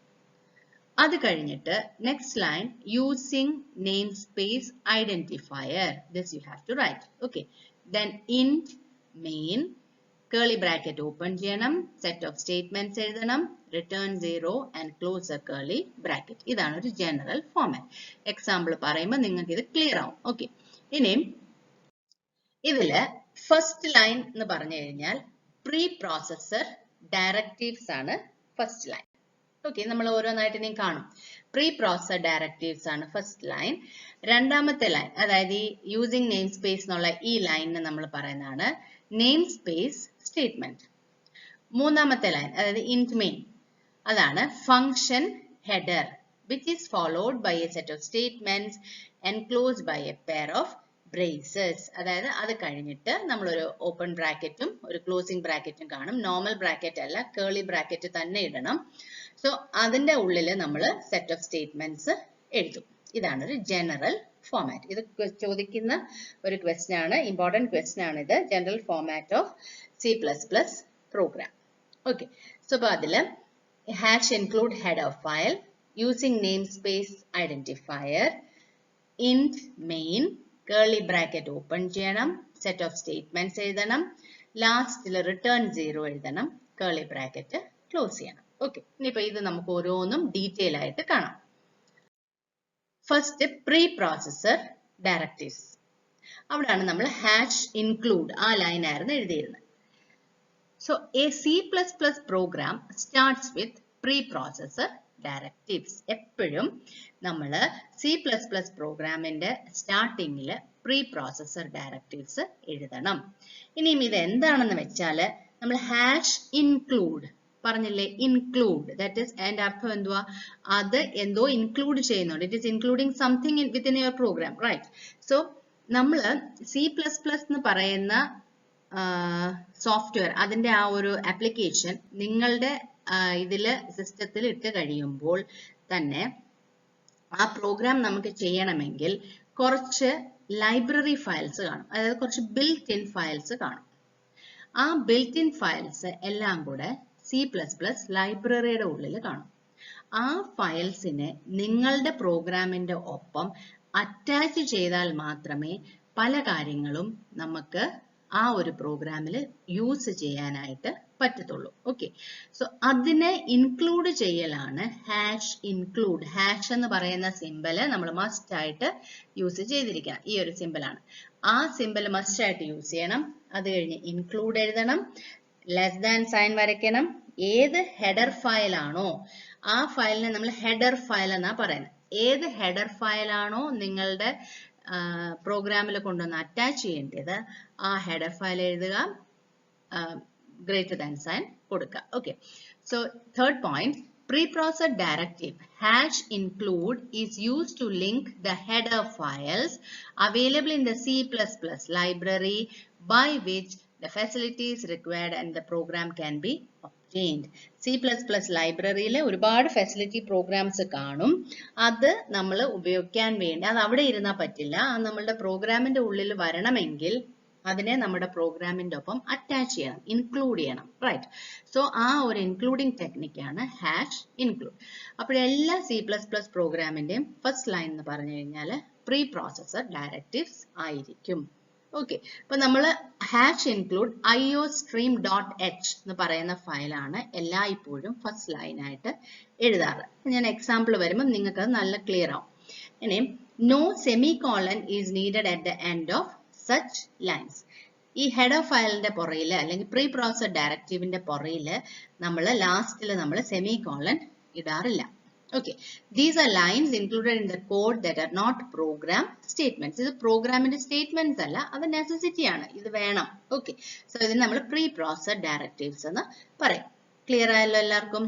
അത് കഴിഞ്ഞിട്ട് next line using name space identifier, this you have to write. Okay, then int main curly bracket open ചെയ്യണം, സെറ്റ് ഓഫ് സ്റ്റേറ്റ്മെന്റ്സ് എഴുതണം, return 0 and close a curly bracket. ഇതാണ് ഒരു ജനറൽ ഫോമാറ്റ്. എക്സാമ്പിൾ പറയുമ്പോൾ നിങ്ങൾക്ക് ഇത് ക്ലിയർ ആവും. Okay, ഇനി ഇതില് ഫസ്റ്റ് ലൈൻ എന്ന് പറഞ്ഞു കഴിഞ്ഞാൽ പ്രീ പ്രോസസർ ഡയറക്റ്റീവ്സ് ആണ് ഫസ്റ്റ് ലൈൻ. ഓക്കെ, നമ്മൾ ഓരോന്നായിട്ട് ഇനി കാണും. പ്രീ പ്രോസസർ ഡയറക്റ്റീവ്സ് ആണ് ഫസ്റ്റ് ലൈൻ. രണ്ടാമത്തെ ലൈൻ, അതായത് ഈ യൂസിങ് നെയിം സ്പേസ് എന്നുള്ള ഈ ലൈനിന് നമ്മൾ പറയുന്നതാണ് നെയിം സ്പേസ് സ്റ്റേറ്റ്മെന്റ്. മൂന്നാമത്തെ ലൈൻ, അതായത് ഇന്റ് മെയിൻ, അതാണ് function header which is followed by a set of statements enclosed by a pair of braces. അതായത് അത് കഴിഞ്ഞിട്ട് നമ്മളൊരു ഓപ്പൺ ബ്രാക്കറ്റും ഒരു ക്ലോസിംഗ് ബ്രാക്കറ്റും കാണും. നോർമൽ ബ്രാക്കറ്റ് അല്ല, കേളി ബ്രാക്കറ്റ് തന്നെ ഇടണം. സോ അതിന്റെ ഉള്ളിൽ നമ്മൾ സെറ്റ് ഓഫ് സ്റ്റേറ്റ്മെന്റ്സ് എഴുതും. ഇതാണ് ഒരു ജനറൽ format. ഇത് ചോദിക്കുന്ന ഒരു question ആണ്, important question ആണ് ഇത്. General format of C++ program. Okay. So അതില് hash include header file using namespace identifier, int main, curly bracket open ചെയ്യണം, set of statements എഴുതണം, ലാസ്റ്റിൽ return 0 എഴുതണം, curly bracket close ചെയ്യണം. Okay. ഇനിയിപ്പോൾ ഇത് നമുക്ക് ഓരോന്നും ഡീറ്റെയിൽ ആയിട്ട് കാണാം. First preprocessor directives. അവിടെയാണ് നമ്മൾ hash include ആ ലൈൻ ആയിരുന്നു എഴുതിയിരുന്നത്. So a C++ program starts with preprocessor directives. എപ്പോഴും നമ്മൾ C++ പ്രോഗ്രാമിന്റെ സ്റ്റാർട്ടിങ്ങിൽ preprocessor directives എഴുതണം. ഇനിയും ഇത് എന്താണെന്ന് വെച്ചാൽ നമ്മൾ hash include പറഞ്ഞില്ലേ, include, that is അതിന്റെ അർത്ഥം എന്തുവാ, അത് എന്തോ ഇൻക്ലൂഡ് ചെയ്യുന്നുണ്ട്. It is including something within your program, right? So നമ്മൾ C++ എന്ന് പറയുന്ന സോഫ്റ്റ്വെയർ, അതിന്റെ ആ ഒരു ആപ്ലിക്കേഷൻ നിങ്ങളുടെ ഇതില് സിസ്റ്റത്തിൽ ഇട്ട് കഴിയുമ്പോൾ തന്നെ ആ പ്രോഗ്രാം നമുക്ക് ചെയ്യണമെങ്കിൽ കുറച്ച് ലൈബ്രറി ഫയൽസ് കാണും, അതായത് കുറച്ച് ബിൽറ്റ് ഇൻ ഫയൽസ് കാണും. ആ ബിൽറ്റ് ഇൻ ഫയൽസ് എല്ലാം കൂടെ C++ ലൈബ്രറിയുടെ ഉള്ളിൽ കാണും. ആ ഫയൽസിനെ നിങ്ങളുടെ പ്രോഗ്രാമിന്റെ ഒപ്പം അറ്റാച്ച് ചെയ്താൽ മാത്രമേ പല കാര്യങ്ങളും നമുക്ക് ആ ഒരു പ്രോഗ്രാമിൽ യൂസ് ചെയ്യാനായിട്ട് പറ്റത്തുള്ളൂ. ഓക്കെ. സോ അതിനെ ഇൻക്ലൂഡ് ചെയ്യലാണ് ഹാഷ് ഇൻക്ലൂഡ്. ഹാഷ് എന്ന് പറയുന്ന സിമ്പല് നമ്മൾ മസ്റ്റ് ആയിട്ട് യൂസ് ചെയ്തിരിക്കണം. ഈ ഒരു സിമ്പലാണ്. ആ സിമ്പൽ മസ്റ്റ് ആയിട്ട് യൂസ് ചെയ്യണം. അത് കഴിഞ്ഞ് ഇൻക്ലൂഡ് എഴുതണം, ലെസ് ദാൻ സൈൻ വരയ്ക്കണം. ഏത് ഹെഡർ ഫയൽ ആണോ ആ ഫയലിനെ നമ്മൾ ഹെഡർ ഫയൽ എന്നാ പറയുന്നത്. ഏത് ഹെഡർ ഫയൽ ആണോ നിങ്ങളുടെ പ്രോഗ്രാമിൽ കൊണ്ടുവന്ന് അറ്റാച്ച് ചെയ്യേണ്ടത് ആ ഹെഡർ ഫയൽ എഴുതുക, ഗ്രേറ്റർ ദാൻ സൈൻ കൊടുക്കുക. Okay. So third point, preprocessor directive hash include is used to link the header files available in the C++ library by which the facilities required and the program can be obtained. C++ ലൈബ്രറിയിലെ ഒരുപാട് facility programmes കാണും. അത് നമ്മൾ ഉപയോഗിക്കാൻ വേണ്ടി, അത് അവിടെ ഇരുന്നാൽ പറ്റില്ല. അത് നമ്മളുടെ പ്രോഗ്രാമിന്റെ ഉള്ളിൽ വരണമെങ്കിൽ അതിനെ നമ്മുടെ പ്രോഗ്രാമിന്റെ ഒപ്പം അറ്റാച്ച് ചെയ്യണം, ഇൻക്ലൂഡ് ചെയ്യണം, റൈറ്റ്? സോ ആ ഒരു ഇൻക്ലൂഡിംഗ് ടെക്നിക്കാണ് ഹാഷ് ഇൻക്ലൂഡ്. അപ്പോൾ എല്ലാ C++ പ്രോഗ്രാമിന്റെയും ഫസ്റ്റ് ലൈൻ എന്ന് പറഞ്ഞു കഴിഞ്ഞാൽ preprocessor directives ആയിരിക്കും. ഓക്കെ. അപ്പൊ നമ്മൾ ഹാഷ് ഇൻക്ലൂഡ് iostream.h എന്ന് പറയുന്ന ഫയലാണ് എല്ലായ്പ്പോഴും ഫസ്റ്റ് ലൈൻ ആയിട്ട് എഴുതാറ്. ഞാൻ എക്സാമ്പിൾ വരുമ്പോൾ നിങ്ങൾക്ക് അത് നല്ല ക്ലിയർ ആവും. ഇനി no semicolon is needed at the end of such lines. ഈ ഹെഡർ ഫയലിന്റെ പുറയിൽ അല്ലെങ്കിൽ preprocessor ഡയറക്റ്റീവിന്റെ പുറയിൽ നമ്മൾ ലാസ്റ്റിൽ നമ്മൾ സെമികോളൻ ഇടാറില്ല. Okay, these are lines included in the code that are not program statements. ഇത് പ്രോഗ്രാമിന്റെ സ്റ്റേറ്റ്മെന്റ്സ് അല്ല, അത് നെസസിറ്റി ആണ്, ഇത് വേണം. ഓക്കെ. സോ ഇതിന് നമ്മൾ preprocessor directives എന്ന് പറയും. ക്ലിയർ ആയല്ലോ എല്ലാവർക്കും?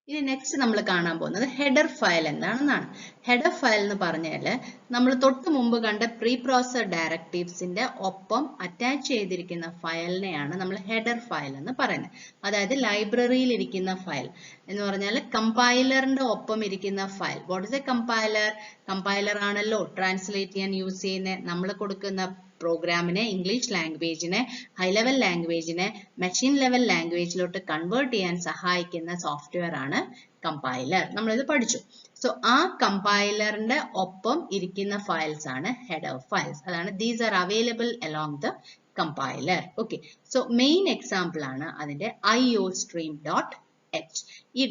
ഇനി നെക്സ്റ്റ് നമ്മൾ കാണാൻ പോകുന്നത് ഹെഡർ ഫയൽ എന്താണെന്നാണ്. ഹെഡർ ഫയൽ എന്ന് പറഞ്ഞാൽ നമ്മൾ തൊട്ട് മുമ്പ് കണ്ട preprocessor ഡയറക്റ്റീവ്സിന്റെ ഒപ്പം അറ്റാച്ച് ചെയ്തിരിക്കുന്ന ഫയലിനെയാണ് നമ്മൾ ഹെഡർ ഫയൽ എന്ന് പറയുന്നത്. അതായത് ലൈബ്രറിയിൽ ഇരിക്കുന്ന ഫയൽ എന്ന് പറഞ്ഞാൽ കമ്പൈലറിന്റെ ഒപ്പം ഇരിക്കുന്ന file. What is a compiler? Compiler ആണല്ലോ ട്രാൻസ്ലേറ്റ് ചെയ്യാൻ യൂസ് ചെയ്യുന്ന. നമ്മൾ കൊടുക്കുന്ന പ്രോഗ്രാമിനെ, ഇംഗ്ലീഷ് ലാംഗ്വേജിനെ ഹൈ ലെവൽ ലാംഗ്വേജിനെ മെഷീൻ ലെവൽ ലാംഗ്വേജിലോട്ട് കൺവേർട്ട് ചെയ്യാൻ സഹായിക്കുന്ന സോഫ്റ്റ്വെയർ ആണ് കമ്പൈലർ. നമ്മളിത് പഠിച്ചു. സോ ആ കമ്പൈലറിന്റെ ഒപ്പം ഇരിക്കുന്ന ഫയൽസ് ആണ് ഹെഡർ ഫയൽസ്. അതാണ് these are available along the compiler. Okay. So main example ആണ് അതിന്റെ iostream.h. ഈ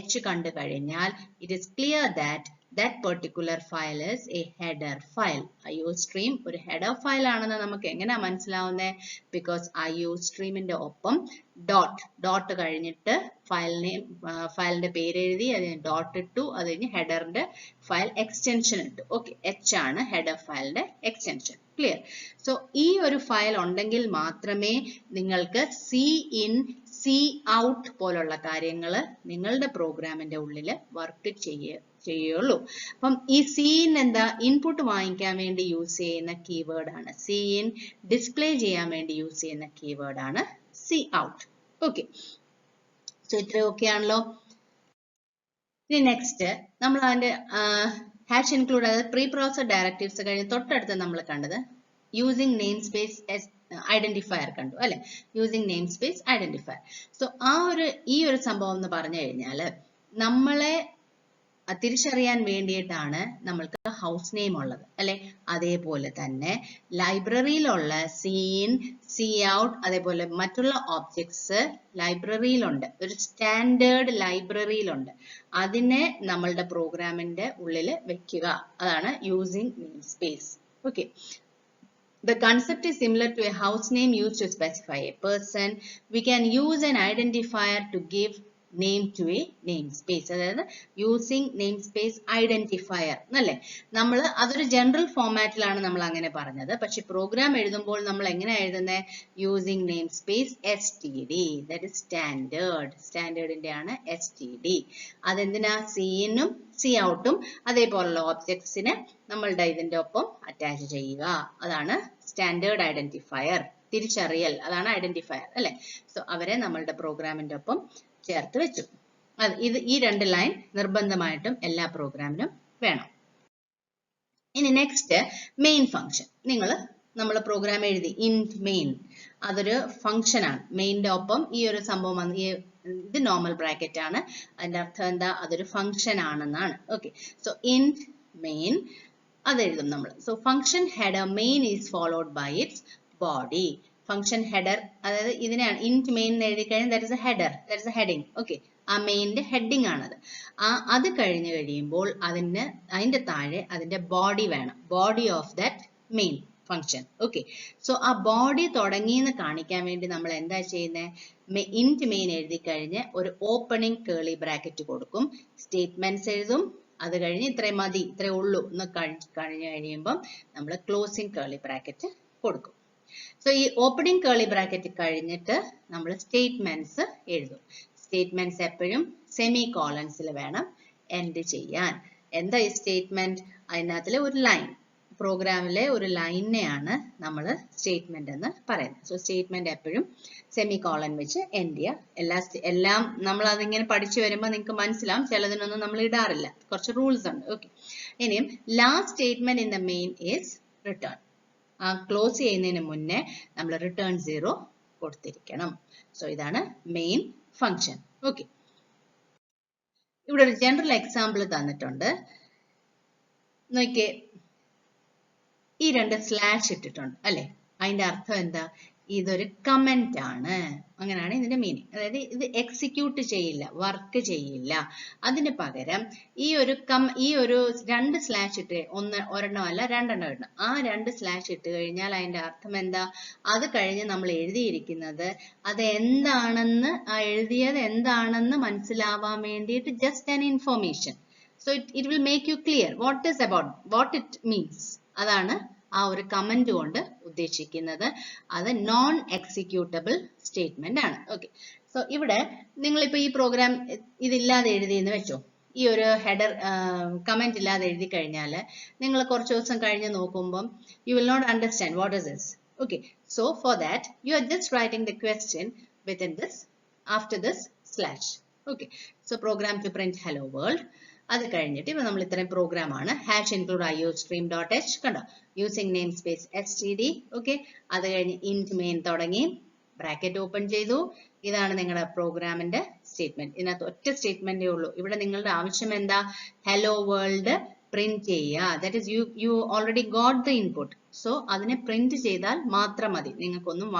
.h കണ്ടു കഴിഞ്ഞാൽ it is clear that that particular file is a header file. iostream ഒരു header file ആണെന്ന് നമുക്ക് എങ്ങനെയാ മനസ്സിലാവുന്നത്? because iostreamന്റെ ഒപ്പം dot കഴിഞ്ഞിട്ട് ഫയലിന്റെ പേര് എഴുതി അതിന് ഡോട്ട് ഇട്ടു, അത് കഴിഞ്ഞ് ഹെഡറിന്റെ ഫയൽ എക്സ്റ്റൻഷൻ ഇട്ടു. ഓക്കെ. h ആണ് ഹെഡർ ഫയലിന്റെ എക്സ്റ്റൻഷൻ. ക്ലിയർ? സോ ഈ ഒരു ഫയൽ ഉണ്ടെങ്കിൽ മാത്രമേ നിങ്ങൾക്ക് cin cout പോലുള്ള കാര്യങ്ങൾ നിങ്ങളുടെ പ്രോഗ്രാമിന്റെ ഉള്ളിൽ വർക്ക് ചെയ്യുള്ളൂ. അപ്പം ഈ cin എന്താ? ഇൻപുട്ട് വാങ്ങിക്കാൻ വേണ്ടി യൂസ് ചെയ്യുന്ന കീവേഡ് ആണ്. cin ഡിസ്പ്ലേ ചെയ്യാൻ വേണ്ടി യൂസ് ചെയ്യുന്ന കീവേഡ് ആണ് cout. ഓക്കെ. സോ ഇത്ര ഓക്കെ ആണല്ലോ? ഇനി നെക്സ്റ്റ് നമ്മൾ അതിന്റെ ഹാഷ് ഇൻക്ലൂഡ് അതായത് പ്രീ പ്രോസസ് ഡയറക്റ്റീവ്സ് കഴിഞ്ഞ് തൊട്ടടുത്ത് നമ്മൾ കണ്ടത് യൂസിങ് നെയിം സ്പേസ് ഐഡന്റിഫയർ കണ്ടു അല്ലെ, using name space identifier. So ഈ ഒരു സംഭവം എന്ന് പറഞ്ഞു കഴിഞ്ഞാൽ നമ്മളെ തിരിച്ചറിയാൻ വേണ്ടിയിട്ടാണ് നമ്മൾക്ക് ഹൗസ് നെയിം ഉള്ളത് അല്ലെ. അതേപോലെ തന്നെ ലൈബ്രറിയിലുള്ള സി ഇൻ, സി ഔട്ട്, അതേപോലെ മറ്റുള്ള ഓബ്ജക്ട്സ് ലൈബ്രറിയിലുണ്ട്, ഒരു സ്റ്റാൻഡേർഡ് ലൈബ്രറിയിലുണ്ട്. അതിനെ നമ്മളുടെ പ്രോഗ്രാമിന്റെ ഉള്ളിൽ വെക്കുക, അതാണ് using name space. Okay, the concept is similar to a house name used to specify a person. We can use an identifier to give name to a namespace. അതായത് യൂസിങ് നെയിം സ്പേസ് ഐഡന്റിഫയർ അല്ലേ. നമ്മൾ അതൊരു general ഫോമാറ്റിലാണ് നമ്മൾ അങ്ങനെ പറഞ്ഞത്. പക്ഷെ programme എഴുതുമ്പോൾ നമ്മൾ എങ്ങനെ എഴുതുന്നത്? Using name space STD, that is standard. സ്റ്റാൻഡേർഡിന്റെ ആണ് STD. അതെന്തിനാ? സി ഇന്നും സി ഔട്ടും അതേപോലുള്ള ഓബ്ജക്ട്സിനെ നമ്മളുടെ ഇതിന്റെ ഒപ്പം അറ്റാച്ച് ചെയ്യുക. അതാണ് സ്റ്റാൻഡേർഡ് ഐഡന്റിഫയർ, തിരിച്ചറിയൽ. അതാണ് ഐഡന്റിഫയർ അല്ലെ. സോ അവരെ നമ്മളുടെ പ്രോഗ്രാമിന്റെ ഒപ്പം ചേർത്ത് വെച്ചു. ഈ രണ്ട് ലൈൻ നിർബന്ധമായിട്ടും എല്ലാ പ്രോഗ്രാമിനും വേണം. ഇനി നെക്സ്റ്റ് മെയിൻ ഫംഗ്ഷൻ. നമ്മൾ പ്രോഗ്രാം എഴുതി ഇന്റ് മെയിൻ, അതൊരു ഫംഗ്ഷൻ ആണ്. മെയിൻ്റെ ഒപ്പം ഈ ഒരു സംഭവം വന്ന് ഇത് നോർമൽ ബ്രാക്കറ്റ് ആണ്. അതിന്റെ അർത്ഥം എന്താ? അതൊരു ഫംഗ്ഷൻ ആണെന്നാണ്. ഓക്കെ, സോ ഇന്റ് മെയിൻ അതെഴുതും നമ്മൾ. So function header main is followed by its body. Function header അതായത് ഇതിനെയാണ് ഇന്റ് മെയിൻ എന്ന് എഴുതി കഴിഞ്ഞാൽ that is a header, that is a heading. Okay, ആ മെയിൻ്റെ ഹെഡിങ് ആണത്. അത് കഴിഞ്ഞ് കഴിയുമ്പോൾ അതിന്റെ താഴെ അതിന്റെ ബോഡി വേണം, body of that main function. Okay, so ആ ബോഡി തുടങ്ങിയെന്ന് കാണിക്കാൻ വേണ്ടി നമ്മൾ എന്താ ചെയ്യുന്നത്? ഇന്റ് മെയിൻ എഴുതി കഴിഞ്ഞ് ഒരു ഓപ്പണിംഗ് കേളി ബ്രാക്കറ്റ് കൊടുക്കും, സ്റ്റേറ്റ്മെന്റ്സ് എഴുതും. അത് കഴിഞ്ഞ് ഇത്രയും മതി, ഇത്രേ ഉള്ളൂ എന്ന് കഴിഞ്ഞ് കഴിയുമ്പം നമ്മൾ ക്ലോസിംഗ് കേളി ബ്രാക്കറ്റ് കൊടുക്കും. സോ ഈ ഓപ്പണിംഗ് കേളി ബ്രാക്കറ്റ് കഴിഞ്ഞിട്ട് നമ്മൾ സ്റ്റേറ്റ്മെന്റ്സ് എഴുതും. സ്റ്റേറ്റ്മെന്റ്സ് എപ്പോഴും സെമി കോളൻസിൽ വേണം എൻഡ് ചെയ്യാൻ. എന്താ ഈ സ്റ്റേറ്റ്മെന്റ്? അതിനകത്തിലെ ഒരു ലൈൻ, പ്രോഗ്രാമിലെ ഒരു ലൈനെയാണ് നമ്മൾ സ്റ്റേറ്റ്മെന്റ് എന്ന് പറയുന്നത്. സോ സ്റ്റേറ്റ്മെന്റ് എപ്പോഴും സെമി കോളൻ വെച്ച് എൻഡ് ചെയ്യുക. എല്ലാം നമ്മൾ അതിങ്ങനെ പഠിച്ചു വരുമ്പോൾ നിങ്ങൾക്ക് മനസ്സിലാവും, ചിലതിനൊന്നും നമ്മൾ ഇടാറില്ല, കുറച്ച് റൂൾസ് ഉണ്ട്. ഓക്കെ, ഇനിയും last statement in the main is written. ആ ക്ലോസ് ചെയ്യുന്നതിന് മുന്നേ നമ്മൾ റിട്ടേൺ 0 കൊടുത്തിരിക്കണം. സോ ഇതാണ് മെയിൻ ഫംഗ്ഷൻ. ഓക്കെ, ഇവിടെ ഒരു ജനറൽ എക്സാമ്പിൾ തന്നിട്ടുണ്ട്. നോക്കിയേ, ഈ രണ്ട് സ്ലാഷ് ഇട്ടിട്ടുണ്ട് അല്ലെ. അതിന്റെ അർത്ഥം എന്താ? ഇതൊരു കമന്റ് ആണ്, അങ്ങനെയാണ് ഇതിന്റെ മീനിങ്. അതായത് ഇത് എക്സിക്യൂട്ട് ചെയ്യില്ല, വർക്ക് ചെയ്യില്ല. അതിന് പകരം ഈ ഒരു രണ്ട് സ്ലാഷ് ഇട്ട്, ഒരെണ്ണം അല്ല രണ്ടെണ്ണം ഇടണം. ആ രണ്ട് സ്ലാഷ് ഇട്ട് കഴിഞ്ഞാൽ അതിന്റെ അർത്ഥം എന്താ? അത് കഴിഞ്ഞ് നമ്മൾ എഴുതിയിരിക്കുന്നത് അത് എന്താണെന്ന്, ആ എഴുതിയത് എന്താണെന്ന് മനസ്സിലാവാൻ വേണ്ടിയിട്ട് just an information. So it will make you clear what it means. അതാണ് ആ ഒരു കമന്റ് കൊണ്ട് ഉദ്ദേശിക്കുന്നത്. അത് നോൺ എക്സിക്യൂട്ടബിൾ സ്റ്റേറ്റ്മെന്റ് ആണ്. ഓക്കെ, സോ ഇവിടെ നിങ്ങളിപ്പോൾ ഈ പ്രോഗ്രാം ഇതില്ലാതെ എഴുതിയെന്ന് വെച്ചോ, ഈ ഒരു ഹെഡർ കമന്റ് ഇല്ലാതെ എഴുതി കഴിഞ്ഞാൽ നിങ്ങൾ കുറച്ച് ദിവസം കഴിഞ്ഞ് നോക്കുമ്പം you will not understand what is this. Okay, so for that you are just writing the question within this after this slash. Okay, so program to print hello world. അത് കഴിഞ്ഞിട്ട് ഇപ്പൊ നമ്മൾ ഇത്രയും പ്രോഗ്രാം ആണ്. ഹാഷ് ഇൻക്ലൂഡ് iostream.h കണ്ടോ, using name space STD. Okay, അത് കഴിഞ്ഞ് int main തുടങ്ങി, ബ്രാക്കറ്റ് ഓപ്പൺ ചെയ്തു. ഇതാണ് നിങ്ങളുടെ പ്രോഗ്രാമിന്റെ സ്റ്റേറ്റ്മെന്റ്. ഇതിനകത്ത് ഒറ്റ സ്റ്റേറ്റ്മെന്റേ ഉള്ളൂ. ഇവിടെ നിങ്ങളുടെ ആവശ്യം എന്താ? ഹലോ വേൾഡ് പ്രിന്റ് ചെയ്യുക. That is you already got the input. So അതിനെ പ്രിന്റ് ചെയ്താൽ മാത്രം മതി, നിങ്ങൾക്കൊന്നും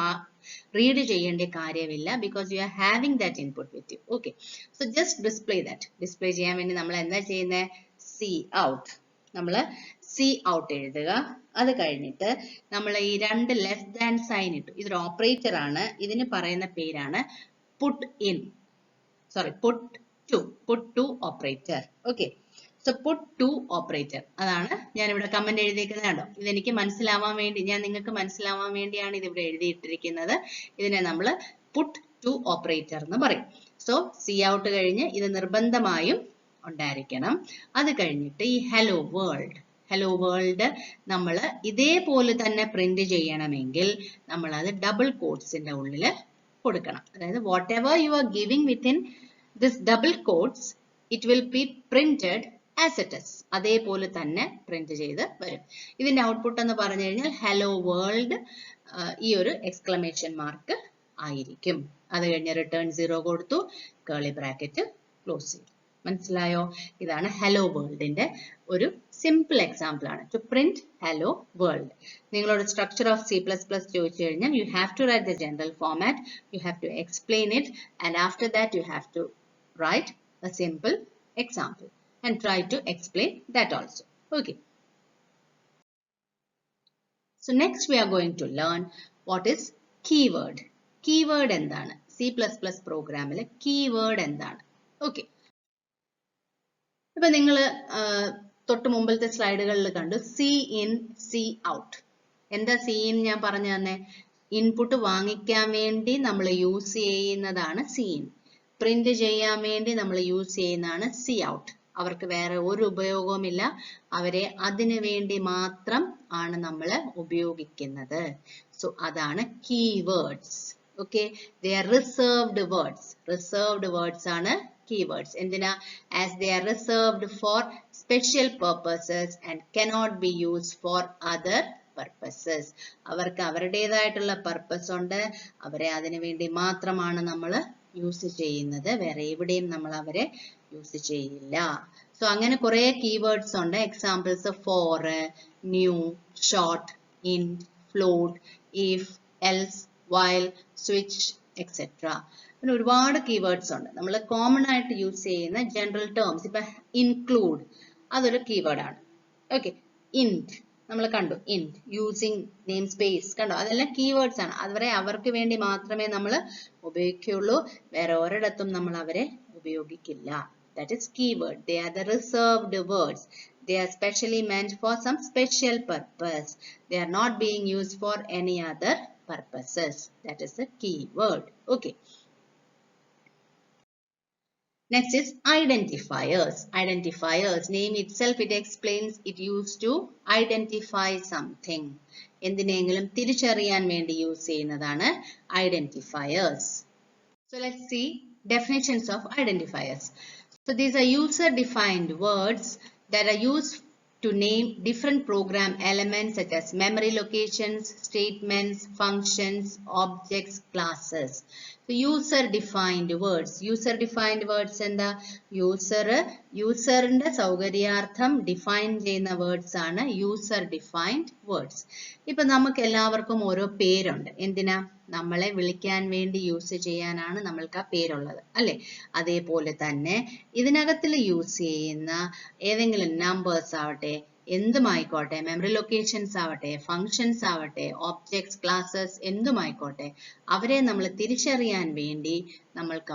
റീഡ് ചെയ്യേണ്ട കാര്യമില്ല, because you are having that input with you. Okay, so just display that. Display ചെയ്യാൻ വേണ്ടി നമ്മൾ എന്താ ചെയ്യുന്നത്? C out. നമ്മൾ സി ഔട്ട് എഴുതുക. അത് കഴിഞ്ഞിട്ട് നമ്മൾ ഈ രണ്ട് ലെസ് ദാൻ സൈൻ ഇട്ടു. ഇതൊരു ഓപ്പറേറ്റർ ആണ്. ഇതിന് പറയുന്ന പേരാണ് put to operator. Okay, so put to operator. അതാണ് ഞാൻ ഇവിടെ കമന്റ് എഴുതിയിരിക്കുന്നത്. കണ്ടോ, ഇതെനിക്ക് മനസ്സിലാവാൻ വേണ്ടി, ഞാൻ നിങ്ങൾക്ക് മനസ്സിലാവാൻ വേണ്ടിയാണ് ഇത് ഇവിടെ എഴുതിയിട്ടിരിക്കുന്നത്. ഇതിനെ നമ്മൾ പുട്ട് ടു ഓപ്പറേറ്റർ എന്ന് പറയും. സോ സി ഔട്ട് കഴിഞ്ഞ് ഇത് നിർബന്ധമായും ഉണ്ടായിരിക്കണം. അത് കഴിഞ്ഞിട്ട് ഈ ഹലോ വേൾഡ് നമ്മൾ ഇതേപോലെ തന്നെ പ്രിന്റ് ചെയ്യണമെങ്കിൽ നമ്മൾ അത് ഡബിൾ കോട്ട്സിന്റെ ഉള്ളിൽ കൊടുക്കണം. അതായത് what ever you are giving within this double quotes, it will be printed as it is. അതേപോലെ തന്നെ പ്രിന്റ് ചെയ്ത് വരും. ഇതിന്റെ ഔട്ട്പുട്ട് എന്ന് പറഞ്ഞു കഴിഞ്ഞാൽ ഹലോ വേൾഡ് ഈ ഒരു എക്സ്ക്ലമേഷൻ മാർക്ക് ആയിരിക്കും. അത് കഴിഞ്ഞ് റിട്ടേൺ 0 കൊടുത്തു, കേളി ബ്രാക്കറ്റ് ക്ലോസ് ചെയ്തു. മനസ്സിലായോ? ഇതാണ് ഹലോ വേൾഡിന്റെ ഒരു സിമ്പിൾ എക്സാമ്പിൾ ആണ്. To print hello world. നിങ്ങളോട് സ്ട്രക്ചർ ഓഫ് C++ ചോദിച്ചു കഴിഞ്ഞാൽ you have to write the general format, you have to explain it, and after that you have to write a simple example and try to explain that also. Okay. So next we are going to learn what is keyword. Keyword endana? C++ program ile keyword endana? Okay. Ipo ningal തൊട്ട് മുമ്പത്തെ സ്ലൈഡുകളിൽ കണ്ടു C in C out. എന്താ C in ഞാൻ പറഞ്ഞു തന്നെ? Input വാങ്ങിക്കാൻ വേണ്ടി നമ്മൾ യൂസ് ചെയ്യുന്നതാണ് C in. പ്രിന്റ് ചെയ്യാൻ വേണ്ടി നമ്മൾ യൂസ് ചെയ്യുന്നതാണ് C out. അവർക്ക് വേറെ ഒരു ഉപയോഗവുമില്ല, അവരെ അതിനു വേണ്ടി മാത്രം ആണ് നമ്മൾ ഉപയോഗിക്കുന്നത്. സോ അതാണ് keywords. Okay, they are reserved words. Reserved words ആണ് keywords. എന്തിനാ? as they are reserved for special purposes and cannot be used for other purposes. അവർക്ക് അവരുടേതായിട്ടുള്ള പർപ്പസ് ഉണ്ട്, അവരെ അതിനു വേണ്ടി മാത്രമാണ് നമ്മൾ യൂസ് ചെയ്യുന്നത്, വേറെ എവിടെയും നമ്മൾ അവരെ യൂസ് ചെയ്യില്ല. സോ അങ്ങനെ കുറെ കീവേഡ്സ് ഉണ്ട്. Examples for, new, short, int, float, if, else, while, switch, etc. പിന്നെ ഒരുപാട് കീവേഡ്സ് ഉണ്ട്. നമ്മൾ കോമൺ ആയിട്ട് യൂസ് ചെയ്യുന്ന ജനറൽ ടേംസ്, ഇപ്പൊ include അതൊരു കീവേഡ് ആണ്. ഓക്കെ, int നമ്മൾ കണ്ടു, int, using namespace കണ്ടോ, അതെല്ലാം കീവേഡ്സ് ആണ്. അതുവരെ അവർക്ക് വേണ്ടി മാത്രമേ നമ്മൾ ഉപയോഗിക്കുള്ളൂ, വേറെ ഒരിടത്തും നമ്മൾ അവരെ ഉപയോഗിക്കില്ല. That is keyword. They are the reserved words. They are specially meant for some special purpose. They are not being used for any other purposes. That is the keyword. Okay. Next is identifiers. Identifiers, name itself it explains, it used to identify something. എന്തിനെങ്കിലും തിരിച്ചറിയാൻ വേണ്ടി use ചെയ്യുന്നതാണ് identifiers. So let's see definitions of identifiers. So these are user defined words that are used to name different program elements such as memory locations, statements, functions, objects, classes. So user defined words. User defined words എന്താ? യൂസറിന്റെ സൗകര്യാർത്ഥം define ചെയ്യുന്ന words ആണ് user defined words. ഇപ്പൊ നമുക്ക് എല്ലാവർക്കും ഓരോ പേരുണ്ട്. എന്തിനാ? നമ്മളെ വിളിക്കാൻ വേണ്ടി യൂസ് ചെയ്യാനാണ് നമ്മൾക്ക് ആ പേരുള്ളത്, അല്ലെ? അതേപോലെ തന്നെ ഇതിനകത്തിൽ യൂസ് ചെയ്യുന്ന ഏതെങ്കിലും നമ്പേഴ്സ് ആവട്ടെ, എന്തുമായിക്കോട്ടെ, മെമ്മറി ലൊക്കേഷൻസ് ആവട്ടെ, ഫങ്ഷൻസ് ആവട്ടെ, ഓബ്ജക്ട്സ്, ക്ലാസ്സസ്, എന്തുമായിക്കോട്ടെ, അവരെ നമ്മൾ തിരിച്ചറിയാൻ വേണ്ടി നമ്മൾക്ക്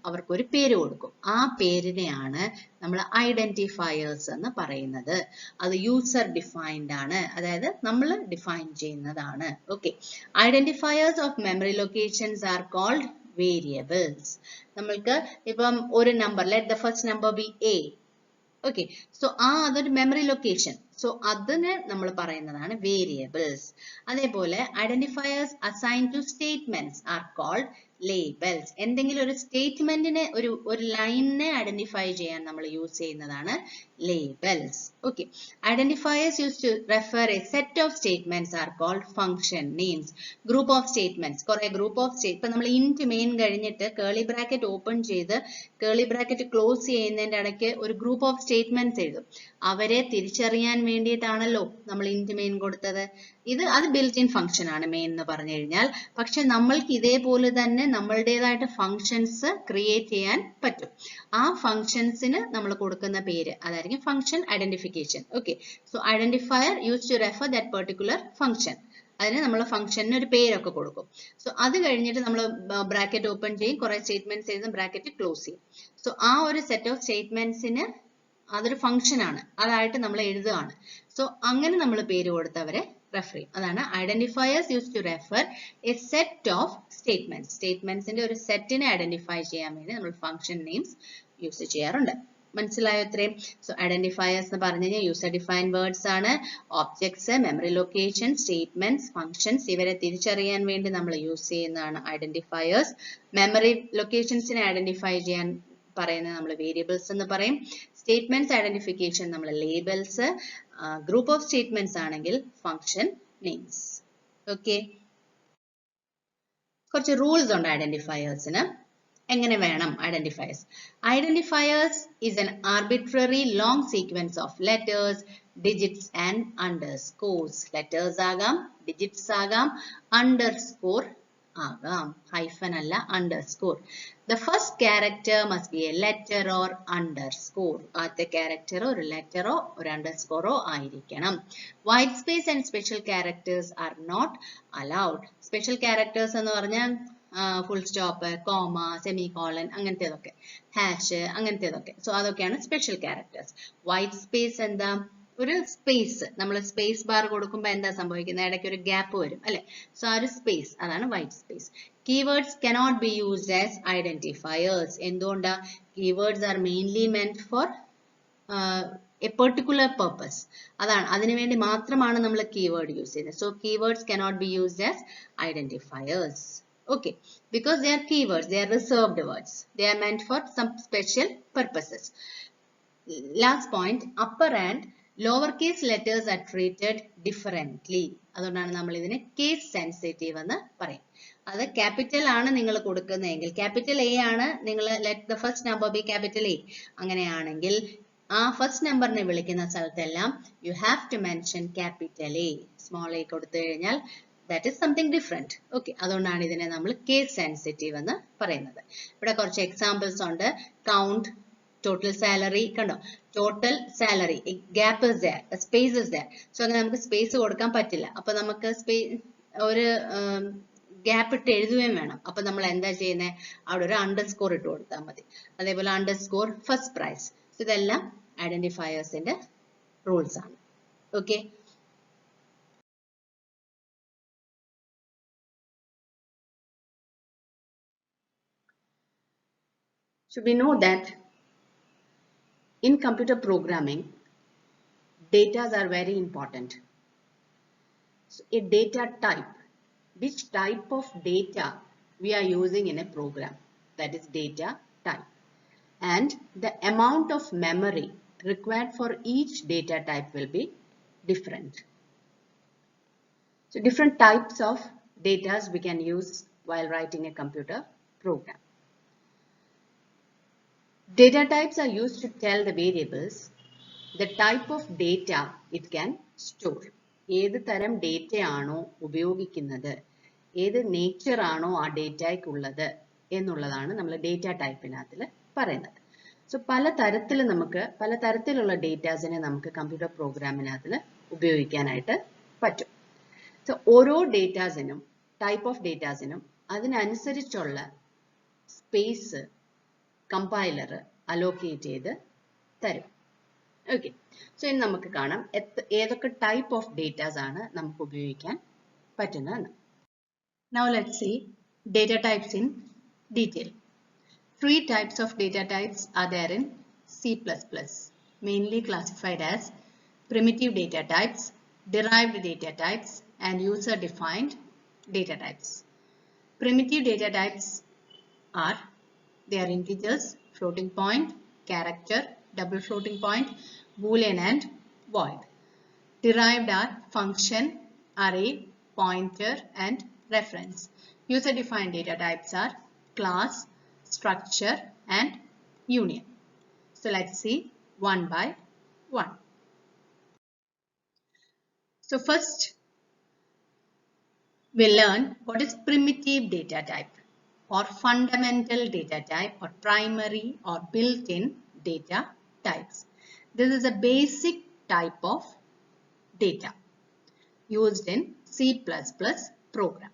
അവർക്കൊരു പേര് കൊടുക്കും. ആ പേരിനെയാണ് നമ്മൾ ഐഡന്റിഫയേഴ്സ് എന്ന് പറയുന്നത്. അത് യൂസർ ഡിഫൈൻഡ് ആണ്, അതായത് നമ്മൾ ഡിഫൈൻ ചെയ്യുന്നതാണ്. Okay, identifiers of memory locations are called variables. നമ്മൾക്ക് ഇപ്പം ഒരു number, let the first number be a. Okay, so അതൊരു മെമ്മറി ലൊക്കേഷൻ. സോ അതിന് നമ്മൾ പറയുന്നതാണ് വേരിയബിൾസ്. അതേപോലെ identifiers assign to statements are called labels. എന്തെങ്കിലും ഒരു സ്റ്റേറ്റ്മെന്റിനെ, ഒരു ലൈനിനെ ഐഡന്റിഫൈ ചെയ്യാൻ നമ്മൾ യൂസ് ചെയ്യുന്നതാണ് labels. Okay, identifiers use to refer a set of statements are called function names. Group of statements, കുറെ ഗ്രൂപ്പ് ഓഫ് ഇപ്പൊ നമ്മൾ ഇന്റ് മെയിൻ കഴിഞ്ഞിട്ട് കേളി ബ്രാക്കറ്റ് ഓപ്പൺ ചെയ്ത് കേളി ബ്രാക്കറ്റ് ക്ലോസ് ചെയ്യുന്നതിന്റെ ഇടയ്ക്ക് ഒരു ഗ്രൂപ്പ് ഓഫ് സ്റ്റേറ്റ്മെന്റ്സ് എഴുതും. അവരെ തിരിച്ചറിയാൻ വേണ്ടിയിട്ടാണല്ലോ നമ്മൾ ഇന്റ് മെയിൻ കൊടുത്തത്. അത് ബിൽറ്റ് ഇൻ ഫംഗ്ഷൻ ആണ് മെയിൻ എന്ന് പറഞ്ഞു കഴിഞ്ഞാൽ. പക്ഷെ നമ്മൾക്ക് ഇതേപോലെ തന്നെ നമ്മളുടേതായിട്ട് ഫംഗ്ഷൻസ് ക്രിയേറ്റ് ചെയ്യാൻ പറ്റും. ആ ഫംഗ്ഷൻസിന് നമ്മൾ കൊടുക്കുന്ന പേര് അതായിരിക്കും function identification. Okay, so identifier use to refer that particular function. അതിന് നമ്മൾ ഫംഗ്ഷന് ഒരു പേരൊക്കെ കൊടുക്കും. സോ അത് കഴിഞ്ഞിട്ട് നമ്മൾ ബ്രാക്കറ്റ് ഓപ്പൺ ചെയ്യും, കുറെ സ്റ്റേറ്റ്മെന്റ്സ് എഴുതും, ബ്രാക്കറ്റ് ക്ലോസ് ചെയ്യും. സോ ആ ഒരു സെറ്റ് ഓഫ് സ്റ്റേറ്റ്മെന്റ്സിന് അതൊരു ഫംഗ്ഷൻ ആണ്, അതായിട്ട് നമ്മൾ എഴുതുകയാണ്. സോ അങ്ങനെ നമ്മൾ പേര് കൊടുത്തവരെ റെഫർ ചെയ്യും. അതാണ് identifiers use to refer a set of statements. സ്റ്റേറ്റ്മെന്റ്സിന്റെ ഒരു സെറ്റിനെ ഐഡന്റിഫൈ ചെയ്യാൻ വേണ്ടി നമ്മൾ ഫംഗ്ഷൻ നെയിംസ് യൂസ് ചെയ്യാറുണ്ട്. മനസ്സിലായോ ഇത്രയും? സോ ഐഡന്റിഫയേഴ്സ് എന്ന് പറഞ്ഞു കഴിഞ്ഞാൽ യൂസർ ഡിഫൈൻഡ് വേർഡ്സ് ആണ്. Objects, memory location, statements, functions, ഇവരെ തിരിച്ചറിയാൻ വേണ്ടി നമ്മൾ യൂസ് ചെയ്യുന്നതാണ് ഐഡന്റിഫയേഴ്സ്. മെമ്മറി ലൊക്കേഷൻസിനെ ഐഡന്റിഫൈ ചെയ്യാൻ പറയുന്നത് നമ്മൾ വേരിയബിൾസ് എന്ന് പറയും. സ്റ്റേറ്റ്മെന്റ്സ് ഐഡന്റിഫിക്കേഷൻ നമ്മൾ ലേബൽസ്, ഗ്രൂപ്പ് ഓഫ് സ്റ്റേറ്റ്മെന്റ്സ് ആണെങ്കിൽ ഫംഗ്ഷൻ നെയിംസ്. ഓക്കെ, കുറച്ച് റൂൾസ് ഉണ്ട് ഐഡന്റിഫയേഴ്സിന്. എങ്ങനെ വേണം identifiers? Identifiers is an arbitrary long sequence of letters, digits and underscores. letters ആകാം, digits ആകാം, underscore ആകാം, hyphen അല്ല, underscore. The first character must be a letter or underscore. ആദ്യത്തെ character ഒരു letter ഓ ഒരു underscore ഓ ആയിരിക്കണം. White space and special characters are not allowed. Special characters എന്ന് പറഞ്ഞാൽ full stop, comma, semicolon അങ്ങനത്തേതൊക്കെ, hash അങ്ങനത്തേതൊക്കെ. സോ അതൊക്കെയാണ് സ്പെഷ്യൽ ക്യാരക്ടേഴ്സ്. വൈറ്റ് സ്പേസ് എന്താ? ഒരു സ്പേസ്, നമ്മൾ സ്പേസ് ബാർ കൊടുക്കുമ്പോൾ എന്താ സംഭവിക്കുന്നത്? ഇടയ്ക്ക് ഒരു ഗ്യാപ്പ് വരും അല്ലെ? സോ ആ ഒരു സ്പേസ്, അതാണ് white space. Keywords cannot be used as identifiers. എന്തുകൊണ്ടാ? Keywords R mainly മെന്റ് four a particular purpose. അതാണ്, അതിനുവേണ്ടി മാത്രമാണ് നമ്മൾ കീവേഡ് യൂസ് ചെയ്യുന്നത്. So keywords cannot be used as identifiers. Okay, because they are keywords, they are reserved words. They are meant for some special purposes. Last point, upper and lowercase letters are treated differently. അതുകൊണ്ടാണ് നമ്മൾ ഇതിനെ case sensitive എന്ന് പറയും. അത് capital ആണ് നിങ്ങൾ കൊടുക്കുന്നതെങ്കിൽ, capital A ആണ് നിങ്ങൾ, let the first number B capital A, അങ്ങനെയാണെങ്കിൽ ആ ഫസ്റ്റ് നമ്പറിനെ വിളിക്കുന്ന സ്ഥലത്തെല്ലാം you have to mention capital A. Small A കൊടുത്തു കഴിഞ്ഞാൽ that is something different. Okay, അതുകൊണ്ടാണ് ഇതിനെ നമ്മൾ കേസ് സെൻസിറ്റീവ് എന്ന് പറയുന്നത്. ഇവിടെ കുറച്ച് എക്സാമ്പിൾസ് ഉണ്ട്. കൗണ്ട്, ടോട്ടൽ സാലറി, കണ്ടോ? Total salary, gap is there, space is there. So അങ്ങനെ നമുക്ക് സ്പേസ് കൊടുക്കാൻ പറ്റില്ല. അപ്പൊ നമുക്ക് ഒരു ഗ്യാപ്പ് ഇട്ട് എഴുതുകയും വേണം. അപ്പൊ നമ്മൾ എന്താ ചെയ്യുന്നത്? അവിടെ ഒരു അണ്ടർസ്കോർ ഇട്ട് കൊടുത്താൽ മതി. അതേപോലെ അണ്ടർസ്കോർ ഫസ്റ്റ് പ്രൈസ്. ഇതെല്ലാം ഐഡന്റിഫയേഴ്സിന്റെ റൂൾസ് ആണ്. Okay, so we know that in computer programming, data are very important. So a data type, which type of data we are using in a program, that is data type, and the amount of memory required for each data type will be different. So different types of data we can use while writing a computer program. Data types are used to tell the variables the type of data it can store. ഏത് തരം data ആണോ ഉപയോഗിക്കുന്നത്, ഏത് nature ആണോ ആ ഡേറ്റയ്ക്കുള്ളത് എന്നുള്ളതാണ് നമ്മൾ data ടൈപ്പിനകത്തിൽ പറയുന്നത്. സോ പല തരത്തിലുള്ള ഡേറ്റാസിനെ നമുക്ക് കമ്പ്യൂട്ടർ പ്രോഗ്രാമിനകത്തിൽ ഉപയോഗിക്കാനായിട്ട് പറ്റും. സോ ഓരോ ഡേറ്റാസിനും, ടൈപ്പ് ഓഫ് ഡേറ്റാസിനും അതിനനുസരിച്ചുള്ള സ്പേസ് കമ്പൈലർ അലോക്കേറ്റ് ചെയ്ത് തരും. ഓക്കെ, സോ ഇനി നമുക്ക് കാണാം ഏതൊക്കെ ടൈപ്പ് ഓഫ് ഡേറ്റാസ് ആണ് നമുക്ക് ഉപയോഗിക്കാൻ പറ്റുന്നതെന്ന്. Now let's see data types in detail. 3 types of data types are there in C++, mainly classified as primitive data types, derived data types, and user-defined data types. Primitive data types are, they are integers, floating point, character, double floating point, boolean and void. Derived are function, array, pointer and reference. User-defined data types are class, structure and union. So let's see one by one. So first we'll learn what is primitive data type, or fundamental data type, or primary or built-in data types. This is a basic type of data used in C++ program.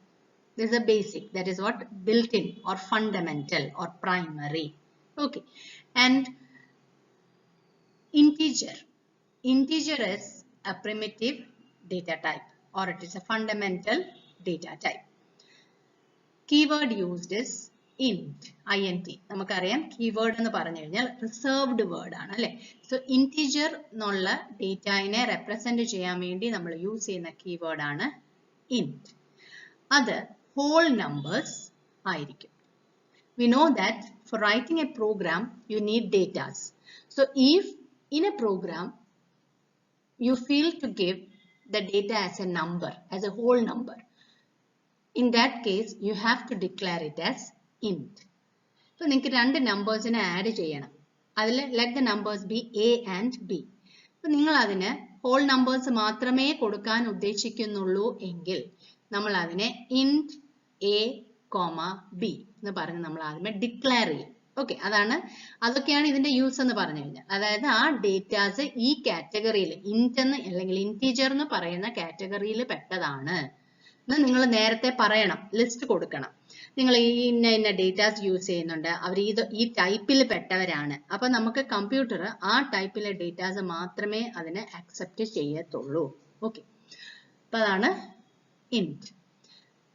This is a basic, that is what built-in or fundamental or primary. Okay, and integer. Integer is a primitive data type, or it is a fundamental data type. Keyword used is int, int. നമുക്കറിയാം keyword എന്ന് പറഞ്ഞു കഴിഞ്ഞാൽ reserved word ആണ് അല്ലെ? So integer എന്നുള്ള ഡേറ്റയെ represent ചെയ്യാൻ വേണ്ടി നമ്മൾ യൂസ് ചെയ്യുന്ന കീവേഡ് ആണ് int. അത് whole numbers ആയിരിക്കും. We know that for writing a program, you need data. So if in a program, you feel to give the data as a number, as a whole number, in that case, you have to declare it as int. So, നിങ്ങൾക്ക് രണ്ട് നമ്പേഴ്സിനെ add ചെയ്യണം. അതിൽ let the numbers be a and b. അപ്പോൾ നിങ്ങൾ അതിന് whole numbers മാത്രമേ കൊടുക്കാൻ ഉദ്ദേശിക്കുന്നുള്ളൂ എങ്കിൽ നമ്മൾ അതിനെ int a, b എന്ന് പറഞ്ഞ് നമ്മൾ ആദ്യമേ ഡിക്ലെയർ ചെയ്യും. ഓക്കെ, അതൊക്കെയാണ് ഇതിന്റെ യൂസ് എന്ന് പറഞ്ഞു കഴിഞ്ഞാൽ. അതായത് ആ ഡേറ്റാസ് ഈ കാറ്റഗറിയിൽ ഇന്റ് എന്ന് അല്ലെങ്കിൽ ഇന്റീജർ എന്ന് പറയുന്ന കാറ്റഗറിയിൽ പെട്ടതാണ് എന്ന് നിങ്ങൾ നേരത്തെ പറയണം, ലിസ്റ്റ് കൊടുക്കണം. നിങ്ങൾ ഈ ഇന്ന ഡേറ്റാസ് യൂസ് ചെയ്യുന്നുണ്ട്, അവർ ഈ ടൈപ്പിൽ പെട്ടവരാണ്. അപ്പൊ നമുക്ക് കമ്പ്യൂട്ടർ ആ ടൈപ്പിലെ ഡേറ്റാസ് മാത്രമേ അതിനെ അക്സെപ്റ്റ് ചെയ്യത്തുള്ളൂ. ഓക്കെ, അപ്പൊ അതാണ് ഇന്റ്.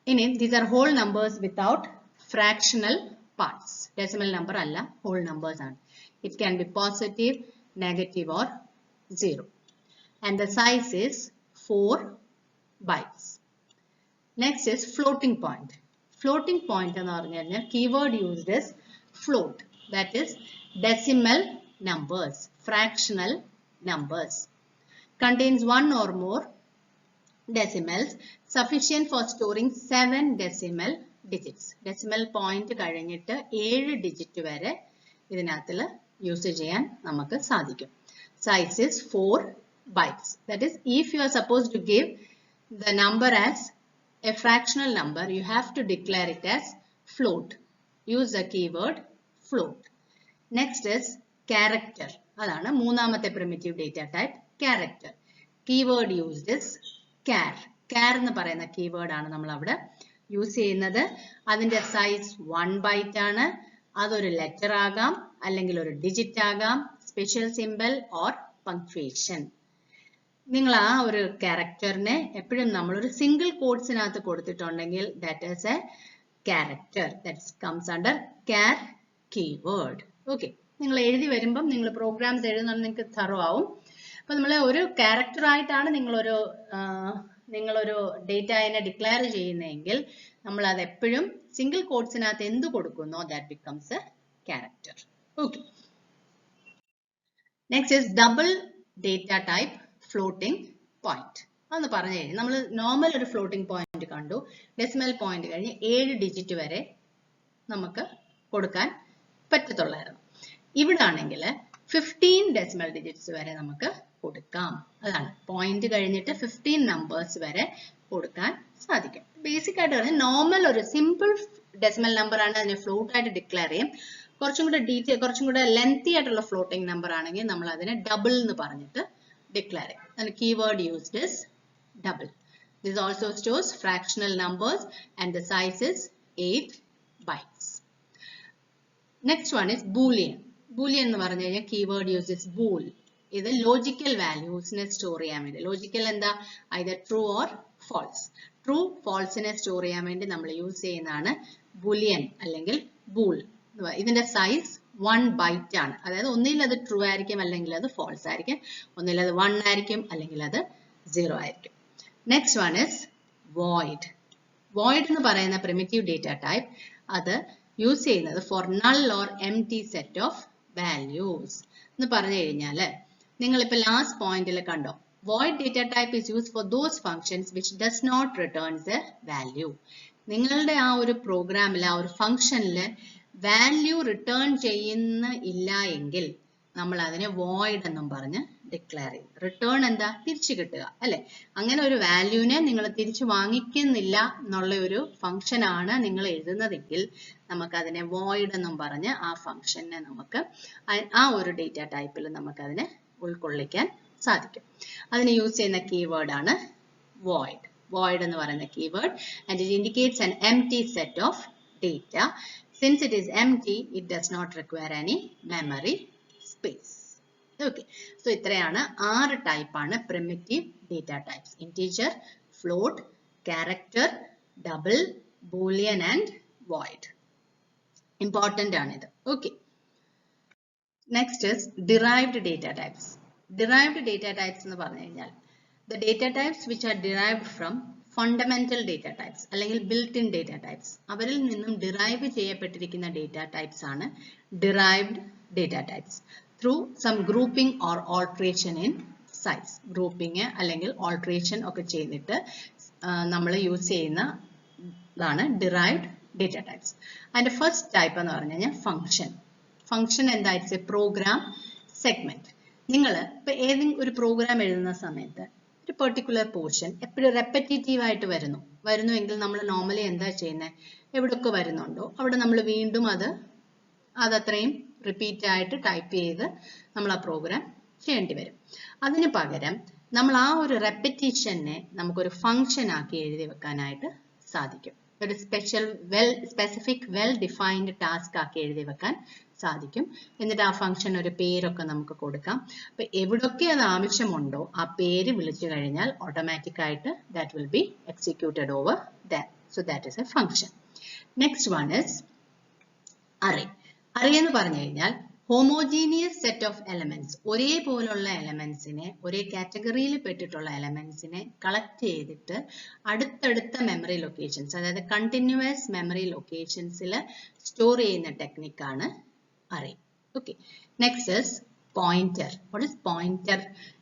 ഇനി these are whole numbers without fractional parts. Decimal number അല്ല, whole numbers ആണ്. It can be positive, negative or 0. And the size is 4 bytes. Next is floating point. Floating point എന്ന് പറഞ്ഞു കഴിഞ്ഞാൽ keyword used is float. That is decimal numbers, fractional numbers. Contains one or more decimals sufficient for storing 7 decimal digits. Decimal point കഴിഞ്ഞിട്ട് 7 digit വരെ ഇതിനകത്തിൽ use ചെയ്യാൻ നമുക്ക് സാധിക്കും. Size is 4 bytes. That is, if you are supposed to give the number as a fractional number, you have to declare it as float. Use the keyword float. Next is character. അതാണ് മൂന്നാമത്തെ primitive data type, character. Keyword used is char. Char എന്ന് പറയുന്ന keyword ആണ് നമ്മൾ അവിടെ use ചെയ്യുന്നത്. അതിന്റെ size 1 byte ആണ്. അതൊരു ലെറ്റർ ആകാം, അല്ലെങ്കിൽ ഒരു ഡിജിറ്റ് ആകാം, സ്പെഷ്യൽ സിംബൽ ഓർ പങ്ക്ച്വേഷൻ. നിങ്ങൾ ആ ഒരു ക്യാരക്ടറിനെ എപ്പോഴും നമ്മളൊരു സിംഗിൾ കോട്ട്സിനകത്ത് കൊടുത്തിട്ടുണ്ടെങ്കിൽ that is A character. That comes under char keyword. Okay, നിങ്ങൾ എഴുതി വരുമ്പം നിങ്ങൾ പ്രോഗ്രാംസ് എഴുതുന്നത് നിങ്ങൾക്ക് തറോ ആവും. അപ്പൊ നമ്മൾ ഒരു ക്യാരക്ടർ ആയിട്ടാണ് നിങ്ങളൊരു ഡേറ്റയെ ഡിക്ലെയർ ചെയ്യുന്നതെങ്കിൽ നമ്മൾ അത് എപ്പോഴും സിംഗിൾ കോട്ട്സിനകത്ത് എന്ത് കൊടുക്കുന്നോ that becomes a character. Okay, next is double data type floating point. അതെന്ന് പറഞ്ഞു കഴിഞ്ഞാൽ നമ്മൾ നോർമൽ ഒരു ഫ്ലോട്ടിംഗ് പോയിന്റ് കണ്ടു. ഡെസിമൽ പോയിന്റ് കഴിഞ്ഞ് 7 ഡിജിറ്റ് വരെ നമുക്ക് കൊടുക്കാൻ പറ്റത്തുള്ളായിരുന്നു. ഇവിടെ ആണെങ്കിൽ 15 ഡെസിമൽ ഡിജിറ്റ്സ് വരെ നമുക്ക് കൊടുക്കാം. അതാണ് പോയിന്റ് കഴിഞ്ഞിട്ട് 15 നമ്പേഴ്സ് വരെ കൊടുക്കാൻ സാധിക്കും. ബേസിക് ആയിട്ട് പറഞ്ഞാൽ നോർമൽ ഒരു സിമ്പിൾ ഡെസിമൽ നമ്പർ ആണ്, അതിനെ ഫ്ലോട്ട് ആയിട്ട് ഡിക്ലെയർ ചെയ്യും. കുറച്ചും കൂടെ ലെങ്തി ആയിട്ടുള്ള ഫ്ലോട്ടിംഗ് നമ്പർ ആണെങ്കിൽ നമ്മൾ അതിനെ ഡബിൾ എന്ന് പറഞ്ഞിട്ട് ഡിക്ലെയർ ചെയ്യും. അതിന് keyword used is double. This also stores fractional numbers and the size is 8 bytes. Next one is Boolean. Boolean എന്ന് പറഞ്ഞു കഴിഞ്ഞാൽ കീവേഡ് യൂസ് ഇസ് ബൂൾ. ഇത് ലോജിക്കൽ വാല്യൂസിനെ സ്റ്റോർ ചെയ്യാൻ വേണ്ടി. ലോജിക്കൽ എന്താ? either true or false. True ഫാൾസിനെ store ചെയ്യാൻ വേണ്ടി നമ്മൾ യൂസ് ചെയ്യുന്നതാണ് ബൂലിയൻ അല്ലെങ്കിൽ ബൂൾ. ഇതിന്റെ സൈസ് 1 byte ആണ്. അതായത് ഒന്നിൽ അത് ട്രൂ ആയിരിക്കും, അല്ലെങ്കിൽ അത് ഫാൾസ് ആയിരിക്കും. ഒന്നിൽ അത് 1 ആയിരിക്കും, അല്ലെങ്കിൽ അത് 0 ആയിരിക്കും. Next one is void. void എന്ന് പറയുന്ന primitive data type അത് യൂസ് ചെയ്യുന്നത് for null or empty set of values എന്ന് പറഞ്ഞു കഴിഞ്ഞാൽ നിങ്ങളിപ്പോൾ ലാസ്റ്റ് പോയിന്റിൽ കണ്ടോ, void data type is used for those functions which does not returns a value. നിങ്ങളുടെ ആ ഒരു പ്രോഗ്രാമിൽ ആ ഒരു ഫംഗ്ഷനിൽ വാല്യൂ റിട്ടേൺ ചെയ്യുന്ന ഇല്ല എങ്കിൽ നമ്മൾ അതിനെ void എന്നും പറഞ്ഞ് ഡിക്ലെയർ ചെയ്യും. റിട്ടേൺ എന്താ? തിരിച്ചു കിട്ടുക അല്ലെ. അങ്ങനെ ഒരു വാല്യൂനെ നിങ്ങൾ തിരിച്ചു വാങ്ങിക്കുന്നില്ല എന്നുള്ള ഒരു ഫംഗ്ഷൻ ആണ് നിങ്ങൾ എഴുതുന്നതെങ്കിൽ നമുക്ക് അതിനെ void എന്നും പറഞ്ഞ് ആ ഫംഗ്ഷനെ നമുക്ക് ആ ഒരു ഡേറ്റ ടൈപ്പിൽ നമുക്ക് അതിനെ ഉൾക്കൊള്ളിക്കാൻ സാധിക്കും. അതിന് യൂസ് ചെയ്യുന്ന കീവേഡ് ആണ് void. void എന്ന് പറയുന്ന keyword, and it indicates an empty set of data. Since it is empty, it does not require any memory space. Okay, so ഇത്രയാണ് 6 ടൈപ്പ് ആണ് primitive data types: integer, float, character, double, boolean and void. Important ആണ് ഇത്. Okay. Next is derived data types. Derived data types എന്ന് പറഞ്ഞു കഴിഞ്ഞാൽ the data types which are derived from fundamental data types അല്ലെങ്കിൽ built in data types. അവരിൽ നിന്നും derive ചെയ്യപ്പെട്ടിരിക്കുന്ന data types ആണ് derived data types through some grouping or alteration in size. Grouping അല്ലെങ്കിൽ alteration ഒക്കെ ചെയ്തിട്ട് നമ്മൾ യൂസ് ചെയ്യുന്നതാണ് ഡിറൈവ്ഡ് ഡേറ്റ ടൈപ്സ്. അതിന്റെ ഫസ്റ്റ് ടൈപ്പ് എന്ന് പറഞ്ഞു കഴിഞ്ഞാൽ ഫംഗ്ഷൻ. ഫംഗ്ഷൻ എന്താ? It's a program segment. നിങ്ങൾ ഇപ്പൊ ഏതെങ്കിലും ഒരു പ്രോഗ്രാം എഴുതുന്ന സമയത്ത് ഒരു പെർട്ടിക്കുലർ പോർഷൻ എപ്പോഴും റെപ്പറ്റേറ്റീവ് ആയിട്ട് വരുന്നുവെങ്കിൽ നമ്മൾ നോർമലി എന്താ ചെയ്യുന്നത്? എവിടെയൊക്കെ വരുന്നുണ്ടോ അവിടെ നമ്മൾ വീണ്ടും അതത്രയും റിപ്പീറ്റ് ആയിട്ട് ടൈപ്പ് ചെയ്ത് നമ്മൾ ആ പ്രോഗ്രാം ചെയ്യേണ്ടി വരും. അതിന് പകരം നമ്മൾ ആ ഒരു റെപ്പറ്റീഷനെ നമുക്കൊരു ഫംഗ്ഷൻ ആക്കി എഴുതി വെക്കാനായിട്ട് സാധിക്കും. ഒരു സ്പെസിഫിക് വെൽ ഡിഫൈൻഡ് ടാസ്ക് ആക്കി എഴുതി വെക്കാൻ സാധിക്കും. എന്നിട്ട് ആ ഫംഗ്ഷൻ ഒരു പേരൊക്കെ നമുക്ക് കൊടുക്കാം. അപ്പൊ എവിടൊക്കെ അത് ആവശ്യമുണ്ടോ ആ പേര് വിളിച്ചു കഴിഞ്ഞാൽ ഓട്ടോമാറ്റിക് ആയിട്ട് that will be executed over that. So that is A function. Next one is array. Array എന്ന് പറഞ്ഞു കഴിഞ്ഞാൽ ഹോമോജീനിയസ് സെറ്റ് ഓഫ് എലമെന്റ്സ്, ഒരേപോലുള്ള എലമെന്റ്സിനെ, ഒരേ കാറ്റഗറിയിൽ പെട്ടിട്ടുള്ള എലമെന്റ്സിനെ കളക്ട് ചെയ്തിട്ട് അടുത്തടുത്ത മെമ്മറി ലൊക്കേഷൻസ്, അതായത് കണ്ടിന്യൂസ് മെമ്മറി ലൊക്കേഷൻസിൽ സ്റ്റോർ ചെയ്യുന്ന ടെക്നിക്കാണ് array. Okay. Next is pointer. What is pointer?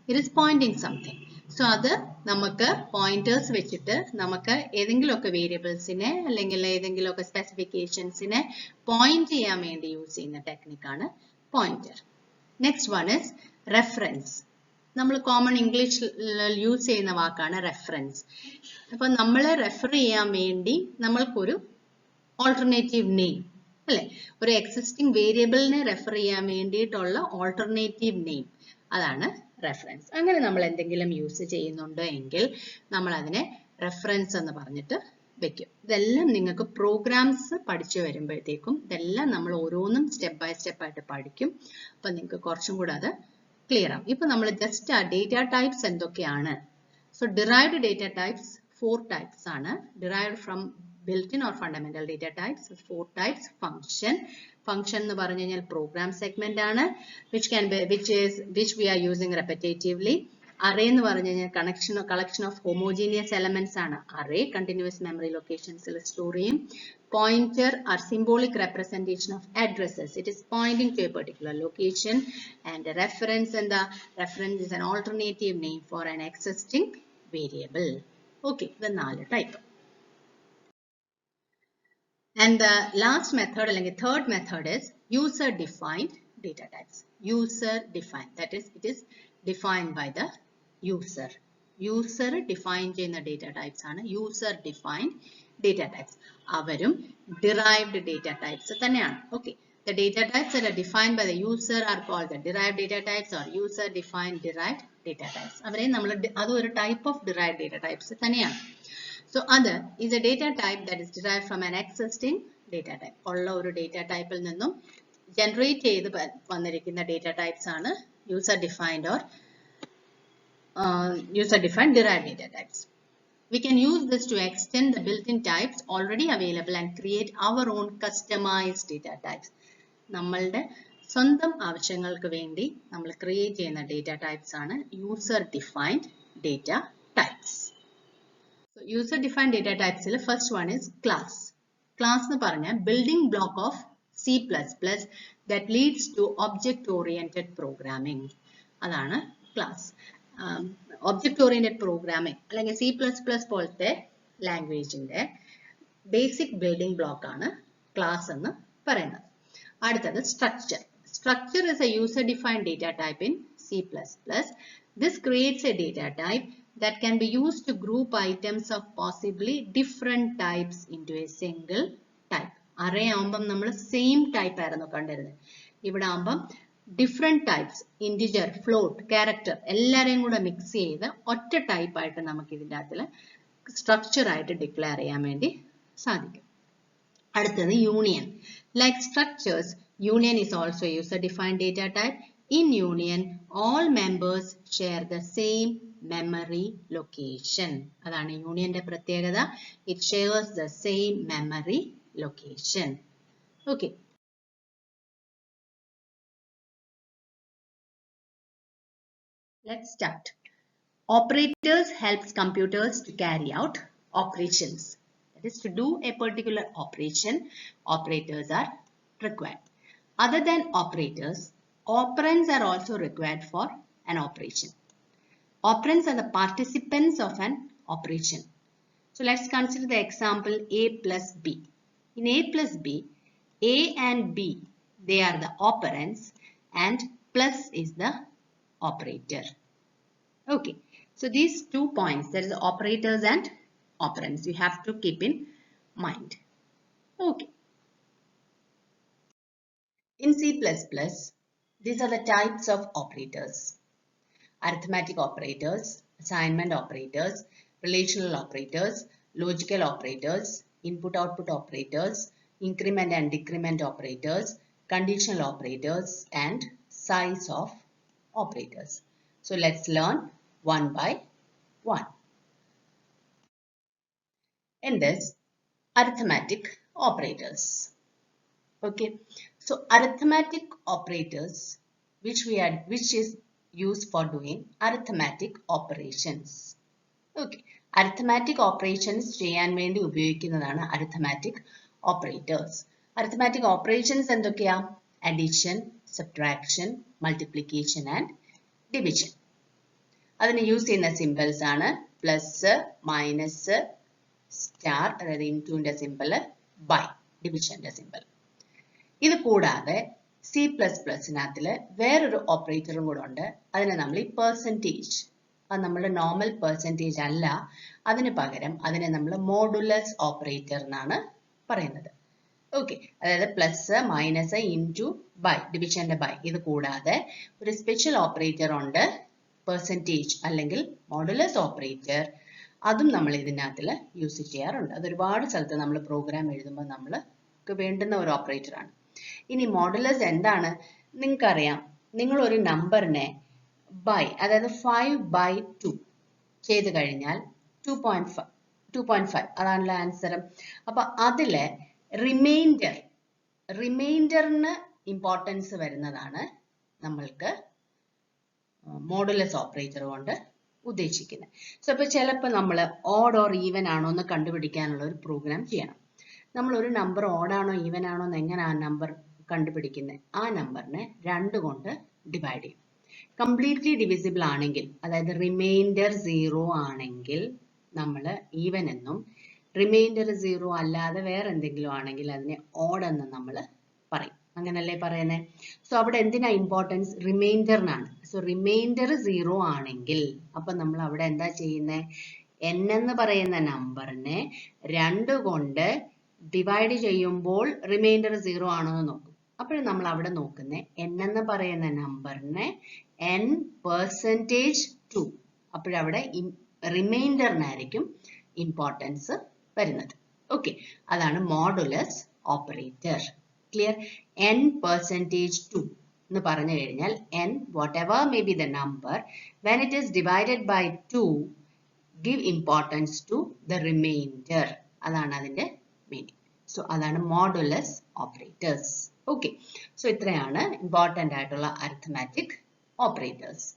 It is pointing something. So അത് നമുക്ക് പോയിന്റേഴ്സ് വെച്ചിട്ട് നമുക്ക് ഏതെങ്കിലുമൊക്കെ വേരിയബിൾസിനെ അല്ലെങ്കിൽ ഏതെങ്കിലുമൊക്കെ സ്പെസിഫിക്കേഷൻസിനെ പോയിന്റ് ചെയ്യാൻ വേണ്ടി യൂസ് ചെയ്യുന്ന ടെക്നിക്കാണ് pointer. Next one is reference. നമ്മൾ കോമൺ ഇംഗ്ലീഷിൽ യൂസ് ചെയ്യുന്ന വാക്കാണ് റെഫറൻസ്. അപ്പൊ നമ്മളെ റെഫർ ചെയ്യാൻ വേണ്ടി നമ്മൾക്കൊരു ഓൾട്ടർനേറ്റീവ് നെയിം, അല്ലെ, ഒരു എക്സിസ്റ്റിംഗ് വേരിയബിളിനെ റെഫർ ചെയ്യാൻ വേണ്ടിയിട്ടുള്ള ഓൾട്ടർനേറ്റീവ് നെയിം, അതാണ് റെഫറൻസ്. അങ്ങനെ നമ്മൾ എന്തെങ്കിലും യൂസ് ചെയ്യുന്നുണ്ടോ എങ്കിൽ നമ്മൾ അതിനെ റെഫറൻസ് എന്ന് പറഞ്ഞിട്ട് വെക്കും. ഇതെല്ലാം നിങ്ങൾക്ക് പ്രോഗ്രാംസ് പഠിച്ചു വരുമ്പോഴത്തേക്കും ഇതെല്ലാം നമ്മൾ ഓരോന്നും സ്റ്റെപ്പ് ബൈ സ്റ്റെപ്പ് ആയിട്ട് പഠിക്കും. അപ്പൊ നിങ്ങൾക്ക് കുറച്ചും കൂടെ അത് ക്ലിയർ ആവും. ഇപ്പൊ നമ്മൾ ജസ്റ്റ് ആ ഡേറ്റ ടൈപ്സ് എന്തൊക്കെയാണ്. So derived data types 4 types ആണ്. Derived from built-in or fundamental data types. 4 types. Function എന്ന് പറഞ്ഞു കഴിഞ്ഞാൽ program segment ആണ്, which we are using repetitively. Array എന്ന് പറഞ്ഞു കഴിഞ്ഞാൽ collection of homogeneous elements ആണ്. Array continuous memory locations store ചെയ്യും. Pointer are symbolic representation of addresses. It is pointing to a particular location. And reference reference is an alternative name for an existing variable. Okay, the 4 type. And the last method, or the third method, is user-defined data types. User-defined, that is, it is defined by the user. User-defined data types are user-defined data types. Avarum derived data types. Okay, the data types that are defined by the user are called the derived data types or user-defined derived data types. That is a type of derived data types. So other is a data type that is derived from an existing data type. All over data type il ninnum generate ചെയ്ത് വന്നിരിക്കുന്ന data types ആണ് user defined or user defined derived data types. We can use this to extend the built-in types already available and create our own customized data types. നമ്മളുടെ സ്വന്തം ആവശ്യങ്ങൾക്ക് വേണ്ടി നമ്മൾ create ചെയ്യുന്ന data types ആണ് user defined data types. So user-defined data types, the first one is class. Class nu paranja building block of C++ that leads to object-oriented programming. Adana class. Object-oriented programming. Like C++ polte language inde basic building block aanu class ennu parayunnu. Aduthathu structure. Structure is a user-defined data type in C++. This creates a data type that can be used to group items of possibly different types into a single type. Array ആവുമ്പം നമ്മൾ same type ആയിരുന്നു കണ്ടിരുന്നത്. ഇവിടെ ആവുമ്പം different types, integer, float, character എല്ലാരെയും കൂടെ mix ചെയ്ത് ഒറ്റ ടൈപ്പ് ആയിട്ട് നമുക്ക് ഇതിൻ്റെ അകത്തിൽ സ്ട്രക്ചർ ആയിട്ട് ഡിക്ലെയർ ചെയ്യാൻ വേണ്ടി സാധിക്കും. അടുത്തത് union. Like structures, union is also a user-defined data type. In union, all members share the same memory location. Adana union de pratyekada. It shares the same memory location. Okay. Let's start. Operators helps computers to carry out operations. That is, to do a particular operation, operators are required. Other than operators, operands are also required for an operation. Operands are the participants of an operation. So let's consider the example A plus B. In A plus B, A and B, they are the operands and plus is the operator. Okay, so these 2 points, there is operators and operands, you have to keep in mind. Okay. In C++, these are the types of operators. Arithmetic operators, assignment operators, relational operators, logical operators, input-output operators, increment and decrement operators, conditional operators, and size of operators. So let's learn one by one. In this, arithmetic operators. Okay, so arithmetic operators, which is used for doing arithmetic operations. Okay, arithmetic operations ചെയ്യാൻ വേണ്ടി ഉപയോഗിക്കുന്നതാണ് arithmetic operators. Arithmetic operations എന്തൊക്കെയാ? Addition, subtraction, multiplication and division. അതിന് use ചെയ്യുന്ന symbols ആണ് plus, minus, star, അതായത് ഇൻടുവിന്റെ symbol, by, ഡിവിഷന്റെ symbol. ഇത് കൂടാതെ C++നകത്തില് വേറൊരു ഓപ്പറേറ്ററും കൂടെ ഉണ്ട്. അതിനെ നമ്മൾ ഈ പെർസെൻറ്റേജ്, അത് നമ്മുടെ നോർമൽ പെർസെൻറ്റേജ് അല്ല, അതിന് പകരം അതിനെ നമ്മൾ മോഡുലസ് ഓപ്പറേറ്റർ എന്നാണ് പറയുന്നത്. ഓക്കെ, അതായത് പ്ലസ്, മൈനസ്, ഇൻറ്റു, ബൈ, ഡിവിഷന്റെ ബൈ. ഇത് കൂടാതെ ഒരു സ്പെഷ്യൽ ഓപ്പറേറ്റർ ഉണ്ട്, പെർസെൻറ്റേജ് അല്ലെങ്കിൽ മോഡുലസ് ഓപ്പറേറ്റർ. അതും നമ്മൾ ഇതിനകത്തിൽ യൂസ് ചെയ്യാറുണ്ട്. അത് ഒരുപാട് സ്ഥലത്ത് നമ്മൾ പ്രോഗ്രാം എഴുതുമ്പോൾ നമ്മൾക്ക് വേണ്ടുന്ന ഒരു ഓപ്പറേറ്റർ ആണ്. ഇനി മോഡുലസ് എന്താണ്? നിങ്ങൾക്കറിയാം, നിങ്ങൾ ഒരു നമ്പറിനെ ബൈ, അതായത് 5/2 ചെയ്ത് കഴിഞ്ഞാൽ 2.5 അതാണല്ലോ ആൻസർ. അപ്പൊ അതിലെ റിമൈൻഡറിന് ഇമ്പോർട്ടൻസ് വരുന്നതാണ് നമ്മൾക്ക് മോഡുലസ് ഓപ്പറേറ്റർ കൊണ്ട് ഉദ്ദേശിക്കുന്നത്. സോ ഇപ്പൊ ചിലപ്പോൾ നമ്മൾ ഓഡ് ഓർ ഈവൻ ആണോ എന്ന് കണ്ടുപിടിക്കാനുള്ള ഒരു പ്രോഗ്രാം ചെയ്യണം. നമ്മൾ ഒരു നമ്പർ ഓഡാണോ ഈവൻ ആണോ എന്ന് എങ്ങനെ ആ നമ്പർ കണ്ടുപിടിക്കുന്നത്? ആ നമ്പറിനെ 2 കൊണ്ട് ഡിവൈഡ് ചെയ്യും. കംപ്ലീറ്റ്ലി ഡിവിസിബിൾ ആണെങ്കിൽ, അതായത് റിമൈൻഡർ 0 ആണെങ്കിൽ നമ്മൾ ഈവൻ എന്നും, റിമൈൻഡർ 0 അല്ലാതെ വേറെ എന്തെങ്കിലും ആണെങ്കിൽ അതിനെ ഓഡ് എന്ന് നമ്മൾ പറയും. അങ്ങനല്ലേ പറയുന്നത്? സോ അവിടെ എന്തിനാ ഇമ്പോർട്ടൻസ്? റിമൈൻഡറിനാണ്. സോ റിമൈൻഡർ 0 ആണെങ്കിൽ അപ്പൊ നമ്മൾ അവിടെ എന്താ ചെയ്യുന്നത്? n എന്ന് പറയുന്ന നമ്പറിനെ 2 കൊണ്ട് ഡിവൈഡ് ചെയ്യുമ്പോൾ റിമൈൻഡർ 0 ആണോ എന്ന് നോക്കും. അപ്പോഴും നമ്മൾ അവിടെ നോക്കുന്നത് n എന്ന് പറയുന്ന നമ്പറിനെ n%2, അപ്പോഴവിടെ റിമൈൻഡറിനായിരിക്കും ഇമ്പോർട്ടൻസ് വരുന്നത്. ഓക്കെ, അതാണ് മോഡുലസ് ഓപ്പറേറ്റർ. ക്ലിയർ? n%2 എന്ന് പറഞ്ഞു കഴിഞ്ഞാൽ n, whatever may be the number, when it is divided by 2, give importance to the remainder. അതാണ് അതിന്റെ മീനിങ്. സോ അതാണ് മോഡുലസ് ഓപ്പറേറ്റേഴ്സ്. ഓക്കെ, സോ ഇത്രയാണ് ഇമ്പോർട്ടൻ്റ് ആയിട്ടുള്ള arithmetic operators.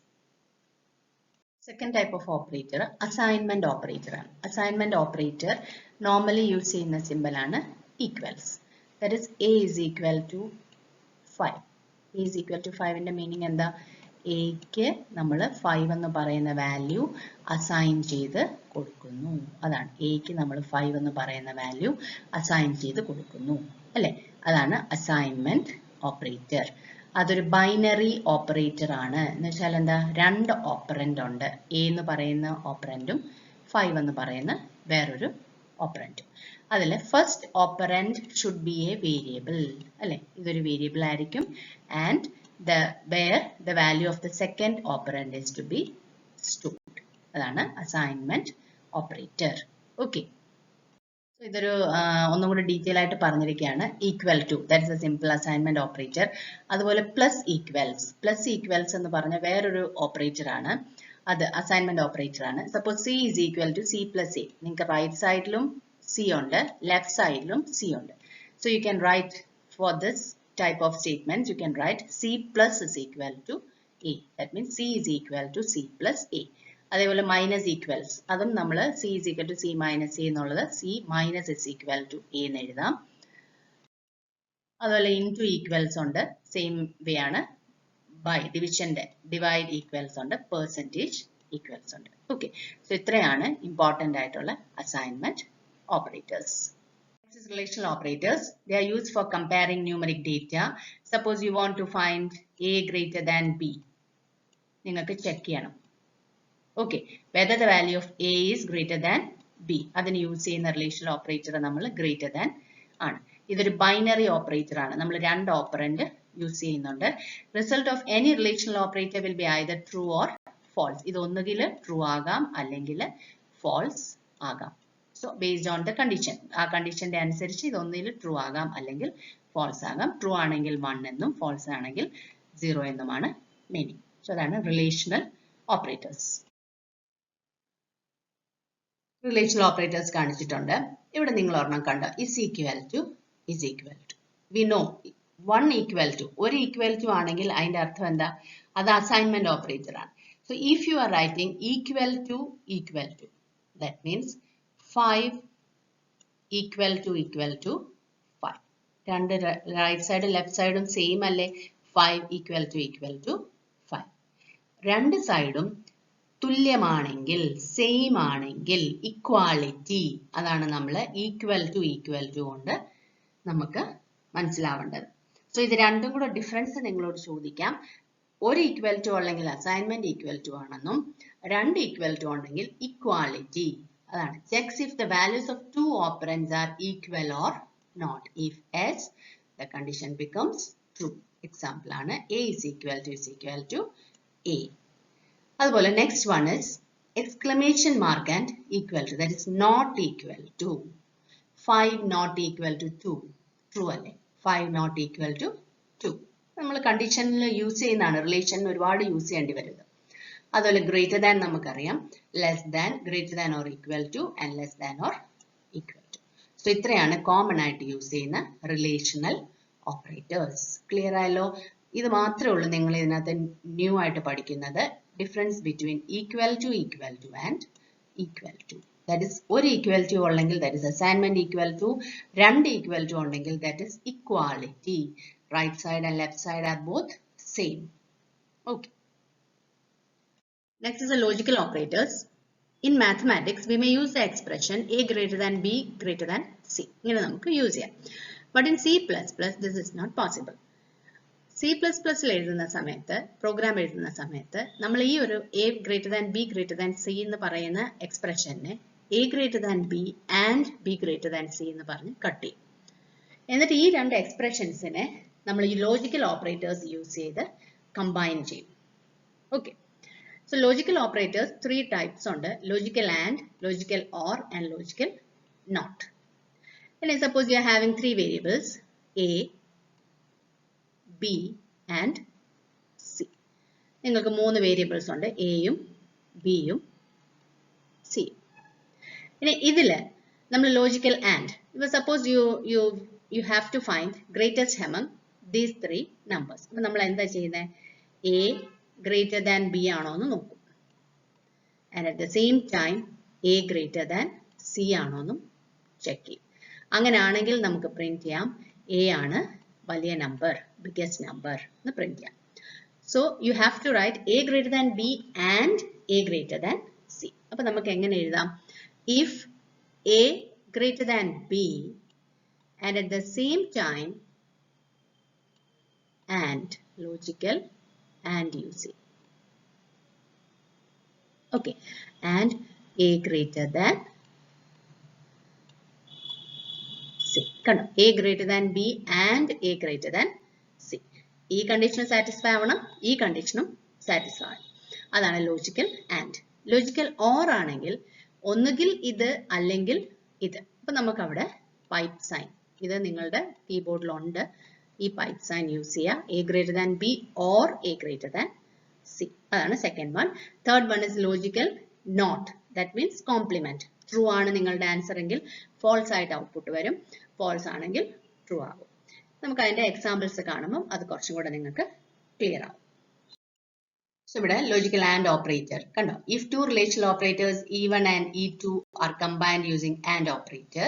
Second type of operator assignment operator ആണ്. Assignment operator normally use ചെയ്യുന്ന symbol ആണ് equals. That is a is equal to 5. a is equal to 5ന്റെ meaning എന്താ? എക്ക് നമ്മൾ 5 എന്ന് പറയുന്ന വാല്യൂ അസൈൻ ചെയ്ത് കൊടുക്കുന്നു. അതാണ് എക്ക് നമ്മൾ 5 എന്ന് പറയുന്ന വാല്യൂ അസൈൻ ചെയ്ത് കൊടുക്കുന്നു, അല്ലെ? അതാണ് അസൈൻമെന്റ് ഓപ്പറേറ്റർ. അതൊരു ബൈനറി ഓപ്പറേറ്റർ ആണ്. എന്ന് വെച്ചാൽ എന്താ? 2 ഓപ്പറന്റ് ഉണ്ട്. എ എന്ന് പറയുന്ന ഓപ്പറന്റും 5 എന്ന് പറയുന്ന വേറൊരു ഓപ്പറന്റും. അതിൽ first operant should be a variable, അല്ലെ? ഇതൊരു വേരിയബിൾ ആയിരിക്കും. And where the value of the second operand is to be stored. അതാണ് അസൈൻമെന്റ് ഓപ്പറേറ്റർ. ഓക്കെ, ഇതൊരു ഒന്നും കൂടി ഡീറ്റെയിൽ ആയിട്ട് പറഞ്ഞിരിക്കുകയാണ്. Equal to, that is a simple assignment operator. അതുപോലെ പ്ലസ് ഈക്വൽസ് എന്ന് പറഞ്ഞ വേറൊരു ഓപ്പറേറ്റർ ആണ്. അത് അസൈൻമെന്റ് ഓപ്പറേറ്റർ ആണ്. Suppose c is equal to c plus a. നിങ്ങൾക്ക് റൈറ്റ് സൈഡിലും സി ഉണ്ട്, ലെഫ്റ്റ് സൈഡിലും സി ഉണ്ട്. So you can write for this type of statements, you can write C plus is equal to A. That means C is equal to C plus A. അതേപോലെ minus equals അതും നമ്മൾ C is equal to C minus A എന്നുള്ളത് C minus is equal to A എന്ന് എഴുതാം. അതുപോലെ into equals ഉണ്ട്, same way ആണ്. By ഡിവിഷന്റെ ഡിവൈഡ് ഈക്വൽസ് ഉണ്ട്, പെർസെൻറ്റേജ് ഈക്വൽസ് ഉണ്ട്. ഓക്കെ, സോ ഇത്രയാണ് ഇമ്പോർട്ടൻ്റ് ആയിട്ടുള്ള assignment operators. Next is relational operators. They are used for comparing numeric data. Suppose you want to find a greater than b. നിങ്ങൾക്ക് check ചെയ്യണം. Okay, whether the value of a is greater than b. അതിന് use ചെയ്യുന്ന relational operator നമ്മൾ greater than ആണ്. ഇതൊരു binary operator ആണ്. നമ്മൾ രണ്ട് ഓപ്പറൻഡ് യൂസ് ചെയ്യുന്നുണ്ട്. Result of any relational operator will be either true or false. ഇത് ഒന്നുകിൽ ട്രൂ ആകാം അല്ലെങ്കിൽ false ആകാം. So based on the condition, ആ കണ്ടീഷന്റെ അനുസരിച്ച് ഇത് ഒന്നിൽ ട്രൂ ആകാം അല്ലെങ്കിൽ false ആകാം. ട്രൂ ആണെങ്കിൽ 1 എന്നും false ആണെങ്കിൽ 0 എന്നുമാണ് മീനിങ്. സോ അതാണ് റിലേഷണൽ ഓപ്പറേറ്റേഴ്സ്. റിലേഷണൽ ഓപ്പറേറ്റേഴ്സ് കാണിച്ചിട്ടുണ്ട്. ഇവിടെ നിങ്ങൾ ഒരെണ്ണം കണ്ട is equal to. We know one equal to, ഒരു equal to ആണെങ്കിൽ അതിന്റെ അർത്ഥം എന്താ? അത് അസൈൻമെന്റ് ഓപ്പറേറ്റർ ആണ്. So if you are writing equal to, that means 5 equal to 5. രണ്ട് റൈറ്റ് സൈഡും ലെഫ്റ്റ് സൈഡും സെയിം അല്ലേ? 5 equal to 5. രണ്ട് സൈഡും തുല്യമാണെങ്കിൽ, സെയിം ആണെങ്കിൽ, ഇക്വാളിറ്റി, അതാണ് നമ്മൾ ഈക്വൽ ടു കൊണ്ട് നമുക്ക് മനസ്സിലാവേണ്ടത്. സോ ഇത് രണ്ടും കൂടെ ഡിഫറൻസ് നിങ്ങളോട് ചോദിക്കാം. ഒരു ഈക്വൽ ടു അല്ലെങ്കിൽ അസൈൻമെന്റ് ഈക്വൽ ടു ആണെന്നും രണ്ട് ഈക്വൽ ടു ഉണ്ടെങ്കിൽ ഇക്വാളിറ്റി. അതാണ് checks if the values of two operands are equal or not. If yes, the condition becomes true. Example ആണ് a is equal to a. അതുപോലെ next one is exclamation mark and equal to, that is not equal to. 5 not equal to 2. True അല്ലേ? 5 not equal to 2. നമ്മൾ കണ്ടീഷനിൽ use ചെയ്യുന്നതാണ്, റിലേഷനിൽ ഒരുപാട് use ചെയ്യേണ്ടി വരുന്നത്. അതുപോലെ ഗ്രേറ്റർ ദാൻ നമുക്കറിയാം, less than, greater than or equal to and less than or equal to. So ഇത്രയാണ് കോമൺ ആയിട്ട് യൂസ് ചെയ്യുന്ന റിലേഷണൽ ഓപ്പറേറ്റേഴ്സ്. ക്ലിയർ ആയല്ലോ? ഇത് മാത്രമേ ഉള്ളൂ നിങ്ങൾ ഇതിനകത്ത് ന്യൂ ആയിട്ട് പഠിക്കുന്നത്. Difference between equal to and equal to. That is ഒരു ഈക്വൽ ടു ഉണ്ടെങ്കിൽ that is assignment equal to, രണ്ട് ഈക്വൽ ടു ഉണ്ടെങ്കിൽ that is equality. Right side and left side are both same. Okay. Next is the logical operators. In mathematics, we may use the expression a greater than b greater than c. ഇങ്ങനെ നമുക്ക് use ചെയ്യാം. But in C++, this is not possible. C++ എഴുതുന്ന സമയത്ത്, programme എഴുതുന്ന സമയത്ത് നമ്മൾ ഈ ഒരു a greater than b greater than c എന്ന് പറയുന്ന എക്സ്പ്രഷനെ a greater than b and b greater than c എന്ന് പറഞ്ഞ് കട്ട് ചെയ്യും. എന്നിട്ട് ഈ രണ്ട് എക്സ്പ്രഷൻസിനെ നമ്മൾ ഈ ലോജിക്കൽ ഓപ്പറേറ്റേഴ്സ് യൂസ് ചെയ്ത് കമ്പൈൻ ചെയ്യും. Okay, so logical operators 3 types ഉണ്ട്. Logical and, logical or and logical not. പിന്നെ suppose you are having 3 variables A, B and C. നിങ്ങൾക്ക് 3 വേരിയബിൾസ് ഉണ്ട്, എയും ബിയും സിയും. പിന്നെ ഇതില് നമ്മൾ ലോജിക്കൽ ആൻഡ്, ഇപ്പൊ suppose you have to find greatest among these 3 numbers. അപ്പോൾ നമ്മൾ എന്താ ചെയ്യുന്നത്? a greater than b ആണോ എന്ന് നോക്കും. and at the same time a greater than c ആണോ എന്നും ചെക്ക് ചെയ്യും. അങ്ങനെയാണെങ്കിൽ നമുക്ക് പ്രിന്റ് ചെയ്യാം a ആണ് വലിയ നമ്പർ, ബിഗ്ഗസ്റ്റ് നമ്പർ എന്ന് പ്രിന്റ് ചെയ്യാം. So you have to write a greater than b and a greater than c. അപ്പോൾ നമുക്ക് എങ്ങനെ എഴുതാം? if a greater than b and at the same time and, logical and use it. Okay, and a greater than c. കണ്ടോ? a greater than b and a greater than c. ഈ കണ്ടീഷനും satisfy ആവണം, ഈ കണ്ടീഷനും satisfy ആവണം. അതാണ് logical and. Logical or ആണെങ്കിൽ ഒന്നുകിൽ ഇത് അല്ലെങ്കിൽ ഇത്. അപ്പൊ നമുക്ക് അവിടെ പൈപ്പ് സൈൻ, ഇത് നിങ്ങളുടെ കീബോർഡിലുണ്ട്, ഈ പൈപ്പ് സൈൻ യൂസ് ചെയ്യുക. a greater than b or a greater than c. അതാണ് second one. Third one is logical not. That means complement. True ആണ് നിങ്ങളുടെ ആൻസർ എങ്കിൽ ഫോൾസ് ആയിട്ട് ഔട്ട്പുട്ട് വരും, ഫോൾസ് ആണെങ്കിൽ ട്രൂ ആകും. നമുക്ക് അതിന്റെ എക്സാമ്പിൾസ് കാണുമ്പോൾ അത് കുറച്ചും കൂടെ നിങ്ങൾക്ക് ക്ലിയർ ആവും. So ഇവിടെ logical AND operator കണ്ടോ. If two relational operators E1 and E2 are combined using AND operator,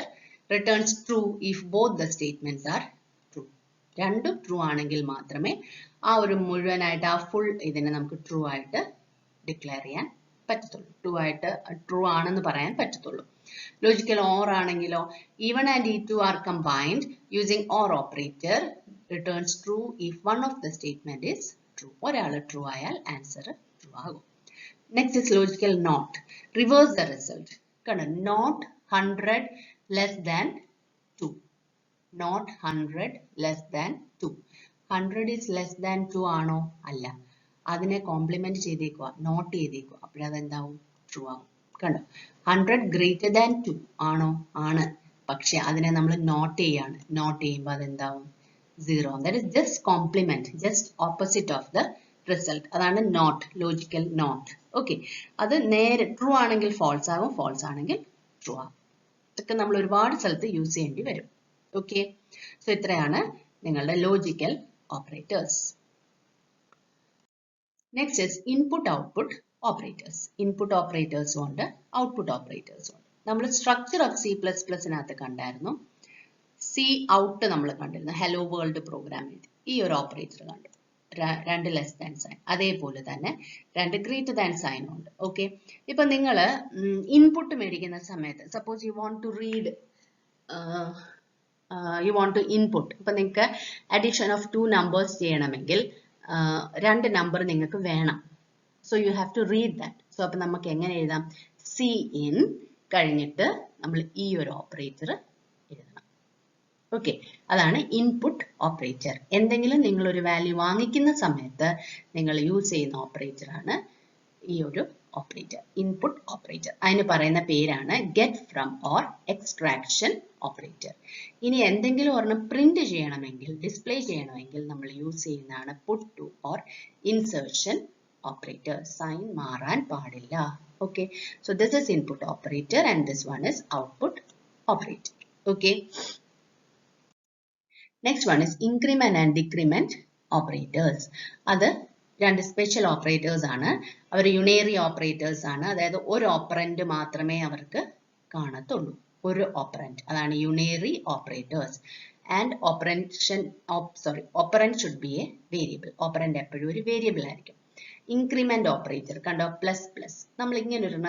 returns true if both the statements are true. രണ്ടും ട്രൂ ആണെങ്കിൽ മാത്രമേ ആ ഒരു മുഴുവനായിട്ട് ആ ഫുൾ ഇതിനെ നമുക്ക് ട്രൂ ആയിട്ട് ഡിക്ലെയർ ചെയ്യാൻ പറ്റത്തുള്ളൂ. ട്രൂ ആണെന്ന് പറയാൻ പറ്റത്തുള്ളൂ. ലോജിക്കൽ ഓർ ആണെങ്കിലോ E1 and E2 are combined using OR operator, returns true if one of the statement is true. ഒരാൾ ട്രൂ ആയാൽ ആൻസർ ട്രൂ ആകും. Next is logical not. Reverse the result. കണ്ടോ, not 100 less than 2. Not 100 less than 2. 100 is less than 2 ആണോ? അല്ല. അതിനെ complement ചെയ്തേക്കുക, not ചെയ്തേക്കുക. അപ്പോഴതെന്താവും? True ആവും. കണ്ടോ, 100 ഗ്രേറ്റർ ദാൻ 2 ആണോ? ആണ്. പക്ഷെ അതിനെ നമ്മൾ നോട്ട് ചെയ്യാണ്. നോട്ട് ചെയ്യുമ്പോൾ അതെന്താവും? 0. That is just complement, just opposite of the result. അതാണ് നോട്ട്, ലോജിക്കൽ നോട്ട്. ഓക്കെ, അത് നേരെ ട്രൂ ആണെങ്കിൽ ഫോൾസ് ആകും, ഫോൾസ് ആണെങ്കിൽ ട്രൂ ആകും. ഇതൊക്കെ നമ്മൾ ഒരുപാട് സ്ഥലത്ത് യൂസ് ചെയ്യേണ്ടി വരും. ഓക്കെ, സോ ഇത്രയാണ് നിങ്ങളുടെ logical operators. Next is input output operators. Input ഓപ്പറേറ്റേഴ്സും ഉണ്ട്, ഔട്ട്പുട്ട് ഓപ്പറേറ്റേഴ്സും ഉണ്ട്. നമ്മൾ സ്ട്രക്ചർ ഓഫ് C++നകത്ത് കണ്ടായിരുന്നു. സി ഔട്ട് നമ്മൾ കണ്ടിരുന്നു, ഹലോ വേൾഡ് പ്രോഗ്രാം എഴുതി. ഈ ഒരു ഓപ്പറേറ്റർ കണ്ടു, 2 ലെസ് ദാൻ സൈൻ. അതേപോലെ തന്നെ 2 ഗ്രേറ്റർ ദാൻ സൈനും ഉണ്ട്. ഓക്കെ, ഇപ്പൊ നിങ്ങൾ ഇൻപുട്ട് മേടിക്കുന്ന സമയത്ത് suppose you want to read, you want to input. ഇപ്പൊ നിങ്ങൾക്ക് അഡീഷൻ ഓഫ് 2 നമ്പേഴ്സ് ചെയ്യണമെങ്കിൽ 2 നമ്പർ നിങ്ങൾക്ക് വേണം. So you have to read that. So അപ്പൊ നമുക്ക് എങ്ങനെ എഴുതാം? സി ഇൻ കഴിഞ്ഞിട്ട് നമ്മൾ ഈ ഒരു ഓപ്പറേറ്റർ എഴുതണം. ഓക്കെ, അതാണ് ഇൻപുട്ട് ഓപ്പറേറ്റർ. എന്തെങ്കിലും നിങ്ങൾ ഒരു വാല്യൂ വാങ്ങിക്കുന്ന സമയത്ത് നിങ്ങൾ യൂസ് ചെയ്യുന്ന ഓപ്പറേറ്റർ ആണ് ഈ ഒരു ഓപ്പറേറ്റർ, ഇൻപുട്ട് ഓപ്പറേറ്റർ. അതിന് പറയുന്ന പേരാണ് get from or extraction operator. ഇനി എന്തെങ്കിലും ഒരെണ്ണം പ്രിന്റ് ചെയ്യണമെങ്കിൽ, ഡിസ്പ്ലേ ചെയ്യണമെങ്കിൽ നമ്മൾ യൂസ് ചെയ്യുന്നതാണ് put to or insertion operator. Sign മാറാൻ പാടില്ല. Okay, so this is input operator and this one is output operator. Okay, next one is increment and decrement operators. അത് 2 സ്പെഷ്യൽ ഓപ്പറേറ്റേഴ്സ് ആണ്. അവർ യുണേറി operators ആണ്. അതായത് ഒരു ഓപ്പറന്റ് മാത്രമേ അവർക്ക് കാണത്തുള്ളൂ, ഒരു ഓപ്പറന്റ്. അതാണ് unary operators. And operand should be a variable. Operand എപ്പോഴും ഒരു വേരിയബിൾ ആയിരിക്കും. ഇൻക്രിമെന്റ് ഓപ്പറേറ്റർ കണ്ടോ, പ്ലസ് പ്ലസ്. നമ്മൾ ഇങ്ങനെ ഒരു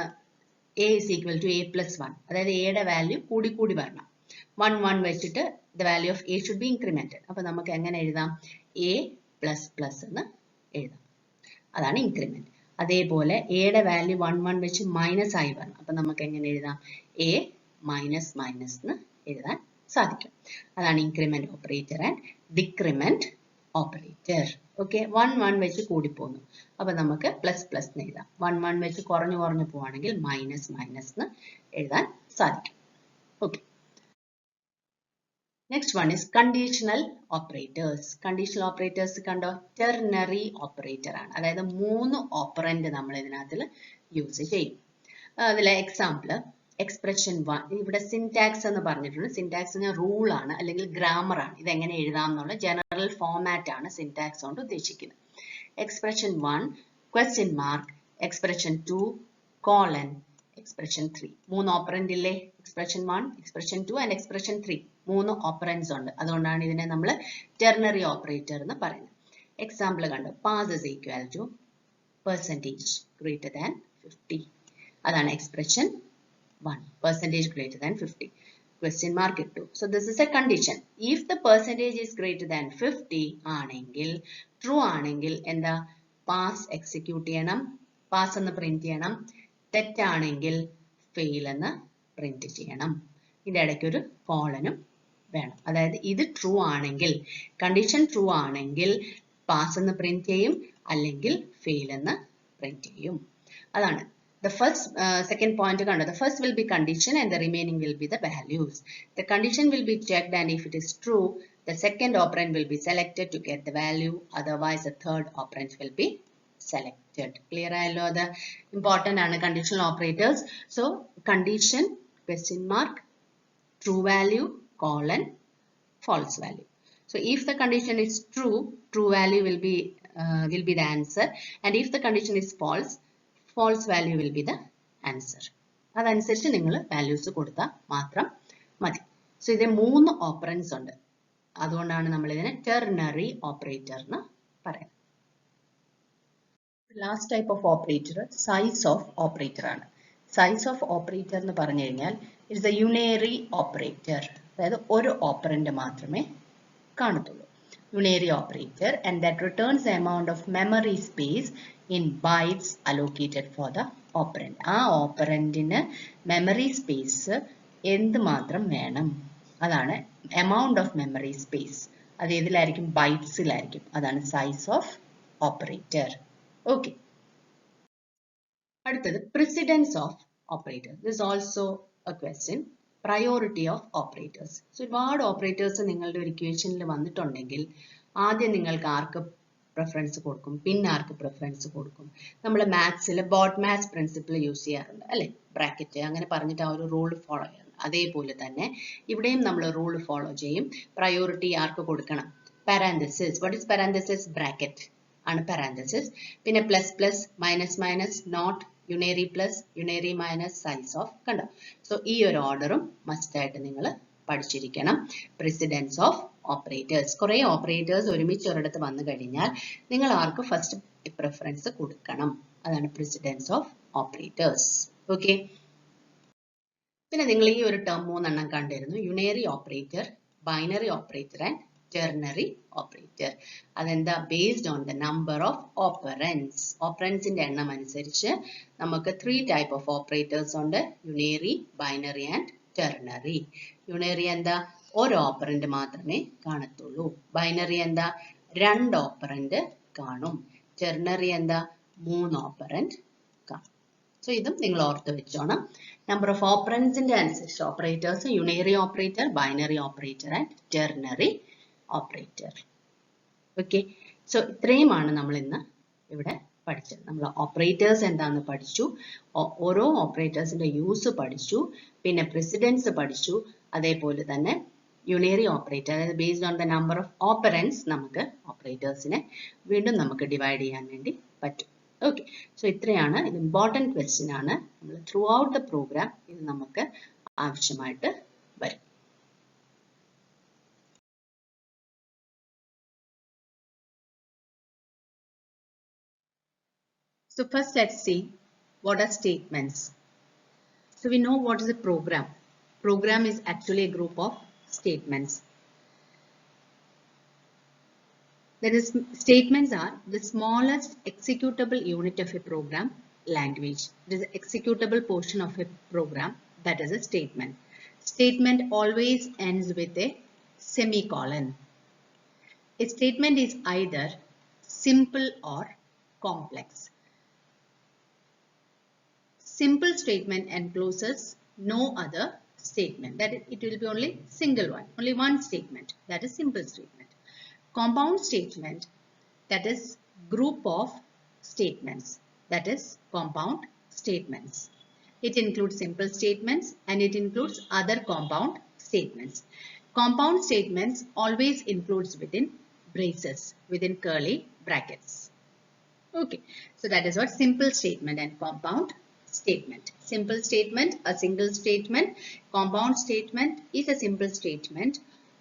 a is equal to a plus 1. അതായത് എയുടെ വാല്യൂ കൂടി കൂടി വരണം. 1 1 വെച്ചിട്ട് the value of a should be incremented. അപ്പൊ നമുക്ക് എങ്ങനെ എഴുതാം? a പ്ലസ് പ്ലസ് എന്ന് എഴുതാം. അതാണ് ഇൻക്രിമെന്റ്. അതേപോലെ എയുടെ വാല്യൂ 1 1 വെച്ച് മൈനസ് ആയി വരണം. അപ്പൊ നമുക്ക് എങ്ങനെ എഴുതാം? a മൈനസ് മൈനസ് എന്ന് എഴുതാൻ സാധിക്കും. അതാണ് increment operator and decrement operator. Okay, 1 1 വെച്ച് കൂടി പോകുന്നു. അപ്പൊ നമുക്ക് പ്ലസ് പ്ലസ് എന്ന് എഴുതാം. 1 1 വെച്ച് കുറഞ്ഞു കുറഞ്ഞു പോവാണെങ്കിൽ മൈനസ് മൈനസ് എന്ന് എഴുതാൻ സാധിക്കും. Okay, next one is conditional operators. Conditional operators കണ്ടോ, ടെർണറി ഓപ്പറേറ്റർ ആണ്. അതായത് 3 ഓപ്പറന്റ് നമ്മൾ ഇതിനകത്ത് യൂസ് ചെയ്യും. അതിലെ എക്സാമ്പിൾ എക്സ്പ്രഷൻ 1. ഇവിടെ സിൻടാക്സ് എന്ന് പറഞ്ഞിട്ടുണ്ട്. സിൻടാക്സ് റൂൾ ആണ് അല്ലെങ്കിൽ ഗ്രാമർ ആണ്. ഇതെങ്ങനെ എഴുതാം എന്നുള്ള ജനറൽ ഫോമാറ്റ് ആണ് സിൻടാക്സ് കൊണ്ട് ഉദ്ദേശിക്കുന്നത്. Expression 1 question mark, expression 2 colon, expression 3. 3 operand ഇല്ലേ? Expression 1, expression 2 and expression 3. 3 operands ഉണ്ട്. അതുകൊണ്ടാണ് ഇതിനെ നമ്മൾ ടെർണറി ഓപ്പറേറ്റർ എന്ന് പറയുന്നത്. എക്സാമ്പിൾ കണ്ടോ, pass is equal to percentage greater than 50. അതാണ് expression 1, percentage greater than 50. Question mark ഇട്ടു. So this is a condition. If the percentage is greater than 50 ആണെങ്കിൽ, ട്രൂ ആണെങ്കിൽ എന്താ? പാസ് എക്സിക്യൂട്ട് ചെയ്യണം, പാസ് എന്ന് പ്രിന്റ് ചെയ്യണം. തെറ്റാണെങ്കിൽ ഫെയിൽ എന്ന് പ്രിന്റ് ചെയ്യണം. ഇതിന്റെ ഇടയ്ക്ക് ഒരു കോളനും വേണം. അതായത് ഇത് ട്രൂ ആണെങ്കിൽ, കണ്ടീഷൻ ട്രൂ ആണെങ്കിൽ പാസ് എന്ന് പ്രിന്റ് ചെയ്യും, അല്ലെങ്കിൽ ഫെയിൽ എന്ന് പ്രിന്റ് ചെയ്യും. അതാണ് the first second point കണ്ടോ. The first will be condition and the remaining will be the values. The condition will be checked and if it is true, the second operand will be selected to get the value. Otherwise, the third operand will be selected. Clear ആയല്ലോ? അത് important ആണ് conditional operators. So condition, question mark, true value, colon, false value. So if the condition is true, true value will be will be the answer, and if the condition is false, false value will be the answer. അതനുസരിച്ച് നിങ്ങൾ values കൊടുത്താൽ മാത്രം മതി. So ഇതിൽ 3 operands ഉണ്ട്, അതുകൊണ്ടാണ് നമ്മൾ ഇതിനെ ടെർണറി ഓപ്പറേറ്റർ എന്ന് പറയുന്നത്. Last type of operator size of operator ആണ്. സൈസ് ഓഫ് ഓപ്പറേറ്റർ എന്ന് പറഞ്ഞു കഴിഞ്ഞാൽ ഇറ്റ്സ് എ യുണേറി ഓപ്പറേറ്റർ, അതായത് ഒരു ഓപ്പറന്റ് മാത്രമേ കാണത്തുള്ളൂ. Unary operator, and that returns the amount of memory space in bytes allocated for the operand. ആ ഓപ്പറൻഡിന് മെമ്മറി സ്പേസ് എന്ത് മാത്രം വേണം, അതാണ് amount of memory space. അത് ഏതിലായിരിക്കും? ബൈറ്റ്സിലായിരിക്കും. അതാണ് സൈസ് ഓഫ് ഓപ്പറേറ്റർ. ഓക്കെ, അടുത്തത് precedence of operator. This is also a question. Priority of operators. So ഒരുപാട് operators നിങ്ങളുടെ ഒരു ഇക്വേഷനിൽ വന്നിട്ടുണ്ടെങ്കിൽ ആദ്യം നിങ്ങൾക്ക് ആർക്ക് പ്രിഫറൻസ് കൊടുക്കും, പിന്നെ ആർക്ക് പ്രിഫറൻസ് കൊടുക്കും. നമ്മൾ മാത്സിൽ ബോട്ട് മാച്ച് പ്രിൻസിപ്പിൾ യൂസ് ചെയ്യാറുണ്ട് അല്ലെ, ബ്രാക്കറ്റ് അങ്ങനെ പറഞ്ഞിട്ട് ആ ഒരു റൂൾ ഫോളോ ചെയ്യാറുണ്ട്. അതേപോലെ തന്നെ ഇവിടെയും നമ്മൾ റൂൾ ഫോളോ ചെയ്യും. പ്രയോറിറ്റി ആർക്ക് കൊടുക്കണം? Parenthesis. What is parenthesis? Bracket ആണ് പാരാന്തസിസ്. പിന്നെ plus plus, minus minus, not, unary plus, unary minus, size of. കണ്ടോ? സോ ഈ ഒരു ഓർഡറും മസ്റ്റ് ആയിട്ട് നിങ്ങൾ പഠിച്ചിരിക്കണം. Precedence of operators. കുറെ ഓപ്പറേറ്റേഴ്സ് ഒരുമിച്ച് ഒരിടത്ത് വന്നു കഴിഞ്ഞാൽ നിങ്ങൾ ആർക്ക് ഫസ്റ്റ് പ്രിഫറൻസ് കൊടുക്കണം, അതാണ് പ്രിസിഡൻസ് ഓഫ് ഓപ്പറേറ്റേഴ്സ്. ഓക്കെ, പിന്നെ നിങ്ങൾ ഈ ഒരു ടേം 3 എണ്ണം കണ്ടിരുന്നു. Unary operator, binary operator and ternary operator. അതെന്താ? Based on the number of operands. ഓപ്പറൻസിന്റെ എണ്ണം അനുസരിച്ച് നമുക്ക് 3 ടൈപ്പ് ഓഫ് ഓപ്പറേറ്റേഴ്സ് ഉണ്ട്: unary, binary and ternary. Unary എന്താ? ഒരു ഓപ്പറന്റ് മാത്രമേ കാണത്തുള്ളൂ. ബൈനറി എന്താ? 2 ഓപ്പറന്റ് കാണും. ടെർണറി എന്താ? 3 ഓപ്പറന്റ് കാണും. സോ ഇതും നിങ്ങൾ ഓർത്ത് വെച്ചോണം. നമ്പർ ഓഫ് ഓപ്പറൻസിന്റെ അനുസരിച്ച് operators: unary operator, binary operator and ternary operator. Okay, so ഇത്രയുമാണ് നമ്മൾ ഇന്ന് ഇവിടെ പഠിച്ചത്. നമ്മൾ ഓപ്പറേറ്റേഴ്സ് എന്താണെന്ന് പഠിച്ചു, ഓരോ ഓപ്പറേറ്റേഴ്സിന്റെ യൂസ് പഠിച്ചു, പിന്നെ പ്രിസിഡൻസ് പഠിച്ചു, അതേപോലെ തന്നെ യുണേറി ഓപ്പറേറ്റർ, അതായത് based on the number of operands നമുക്ക് ഓപ്പറേറ്റേഴ്സിനെ വീണ്ടും നമുക്ക് ഡിവൈഡ് ചെയ്യാൻ വേണ്ടി പറ്റും. ഓക്കെ, സോ ഇത്രയാണ്. ഇത് ഇമ്പോർട്ടൻറ്റ് ക്വസ്റ്റ്യൻ ആണ്. നമ്മൾ ത്രൂ ഔട്ട് ദ പ്രോഗ്രാം ഇത് നമുക്ക് ആവശ്യമായിട്ട് വരും. So first let's see what are statements. So we know what is a program. Program is actually a group of statements. That is, statements are the smallest executable unit of a program language. It is the executable portion of a program, that is a statement. Statement always ends with a semicolon. A statement is either simple or complex. Simple statement encloses no other statement. That is, it will be only single one, only one statement. That is simple statement. Compound statement, that is group of statements. That is compound statements. It includes simple statements and it includes other compound statements. Compound statements always includes within braces, within curly brackets. Okay, so that is what simple statement and compound statement. Simple statement, a single statement. Compound statement is a simple statement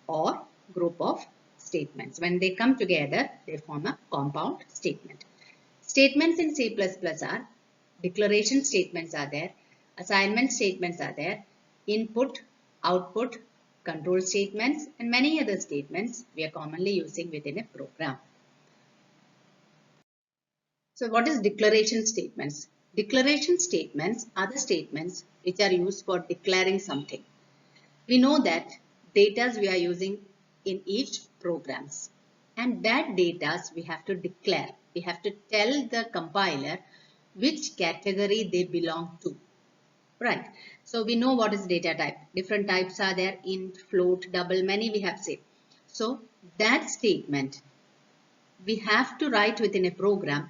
or group of statements. When they come together, they form a compound statement. Statements in C++ are declaration statements are there, assignment statements are there, input, output, control statements, and many other statements we are commonly using within a program. So what is declaration statements? Declaration statements are the statements which are used for declaring something. We know that data we are using in each programs, and that data we have to declare. We have to tell the compiler which category they belong to. Right. So we know what is data type. Different types are there: int, float, double, many we have said. So that statement we have to write within a program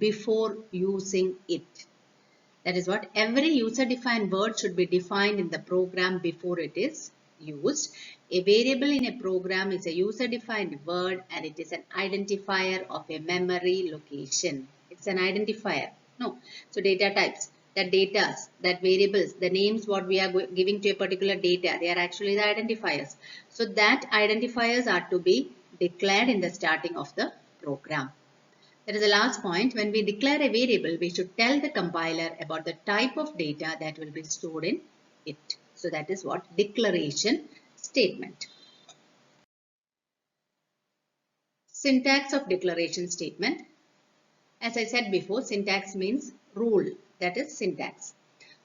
before using it. That is what every user defined word should be defined in the program before it is used. A variable in a program is a user-defined word and it is an identifier of a memory location. It's an identifier. No. So data types, the data, that variables, the names what we are giving to a particular data, they are actually the identifiers. So that identifiers are to be declared in the starting of the program. That is the last point. When we declare a variable, we should tell the compiler about the type of data that will be stored in it. So that is what declaration statement. Syntax of declaration statement. As I said before, syntax means rule. That is syntax.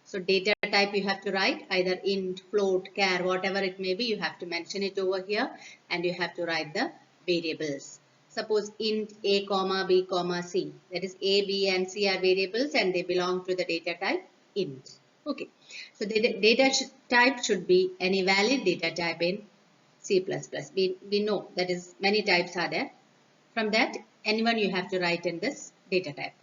So data type you have to write either int, float, char, whatever it may be. You have to mention it over here and you have to write the variables. Suppose int a comma b comma c. That is a, b and c are variables and they belong to the data type int. Okay. So the data type should be any valid data type in C++. We know that is many types are there. From that, anyone you have to write in this data type.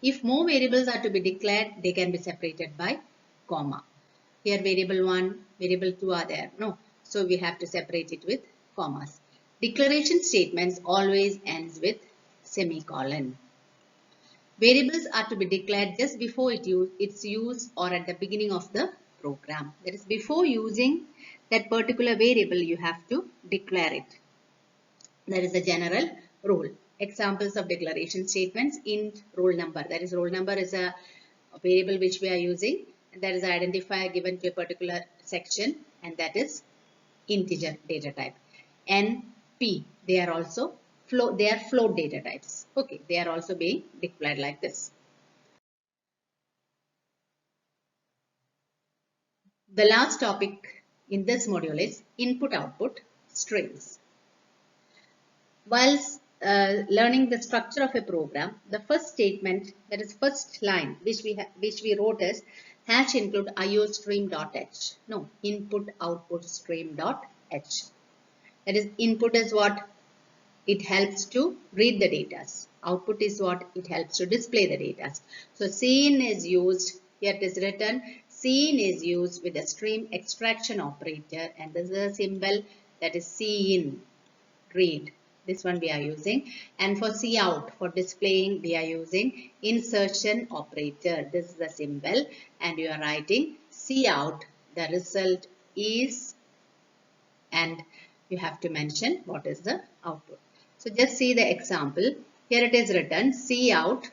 If more variables are to be declared, they can be separated by comma. Here variable 1, variable 2 are there. No. So we have to separate it with commas. Declaration statements always ends with semicolon. Variables are to be declared just before its use or at the beginning of the program. That is, before using that particular variable, you have to declare it. That is the general rule. Examples of declaration statements: int roll number. That is, roll number is a variable which we are using. And that is an identifier given to a particular section, and that is integer data type. N, P, they are also float. They are float data types. Okay, they are also being declared like this. The last topic in this module is input-output streams. While learning the structure of a program, the first statement, that is first line, which we wrote as hash include iostream.h. No, input-output stream.h. That is, input is what it helps to read the data. Output is what it helps to display the data. So scene is used, here it is written, scene is used with the stream extraction operator, and this is a symbol that is cin, read. This one we are using. And for cout, for displaying, we are using insertion operator. This is the symbol, and you are writing cout, the result is, and you have to mention what is the output. So just see the example. Here it is written cout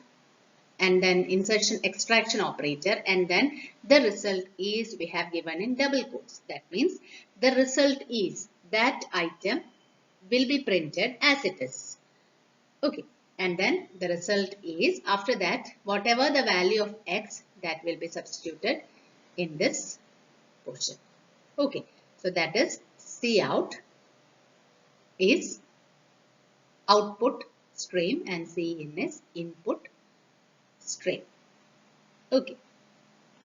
and then insertion extraction operator, and then the result is we have given in double quotes. That means the result is that item will be printed as it is. Okay. And then the result is, after that, whatever the value of x, that will be substituted in this portion. Okay. So that is cout is output stream and cin is input stream. Okay.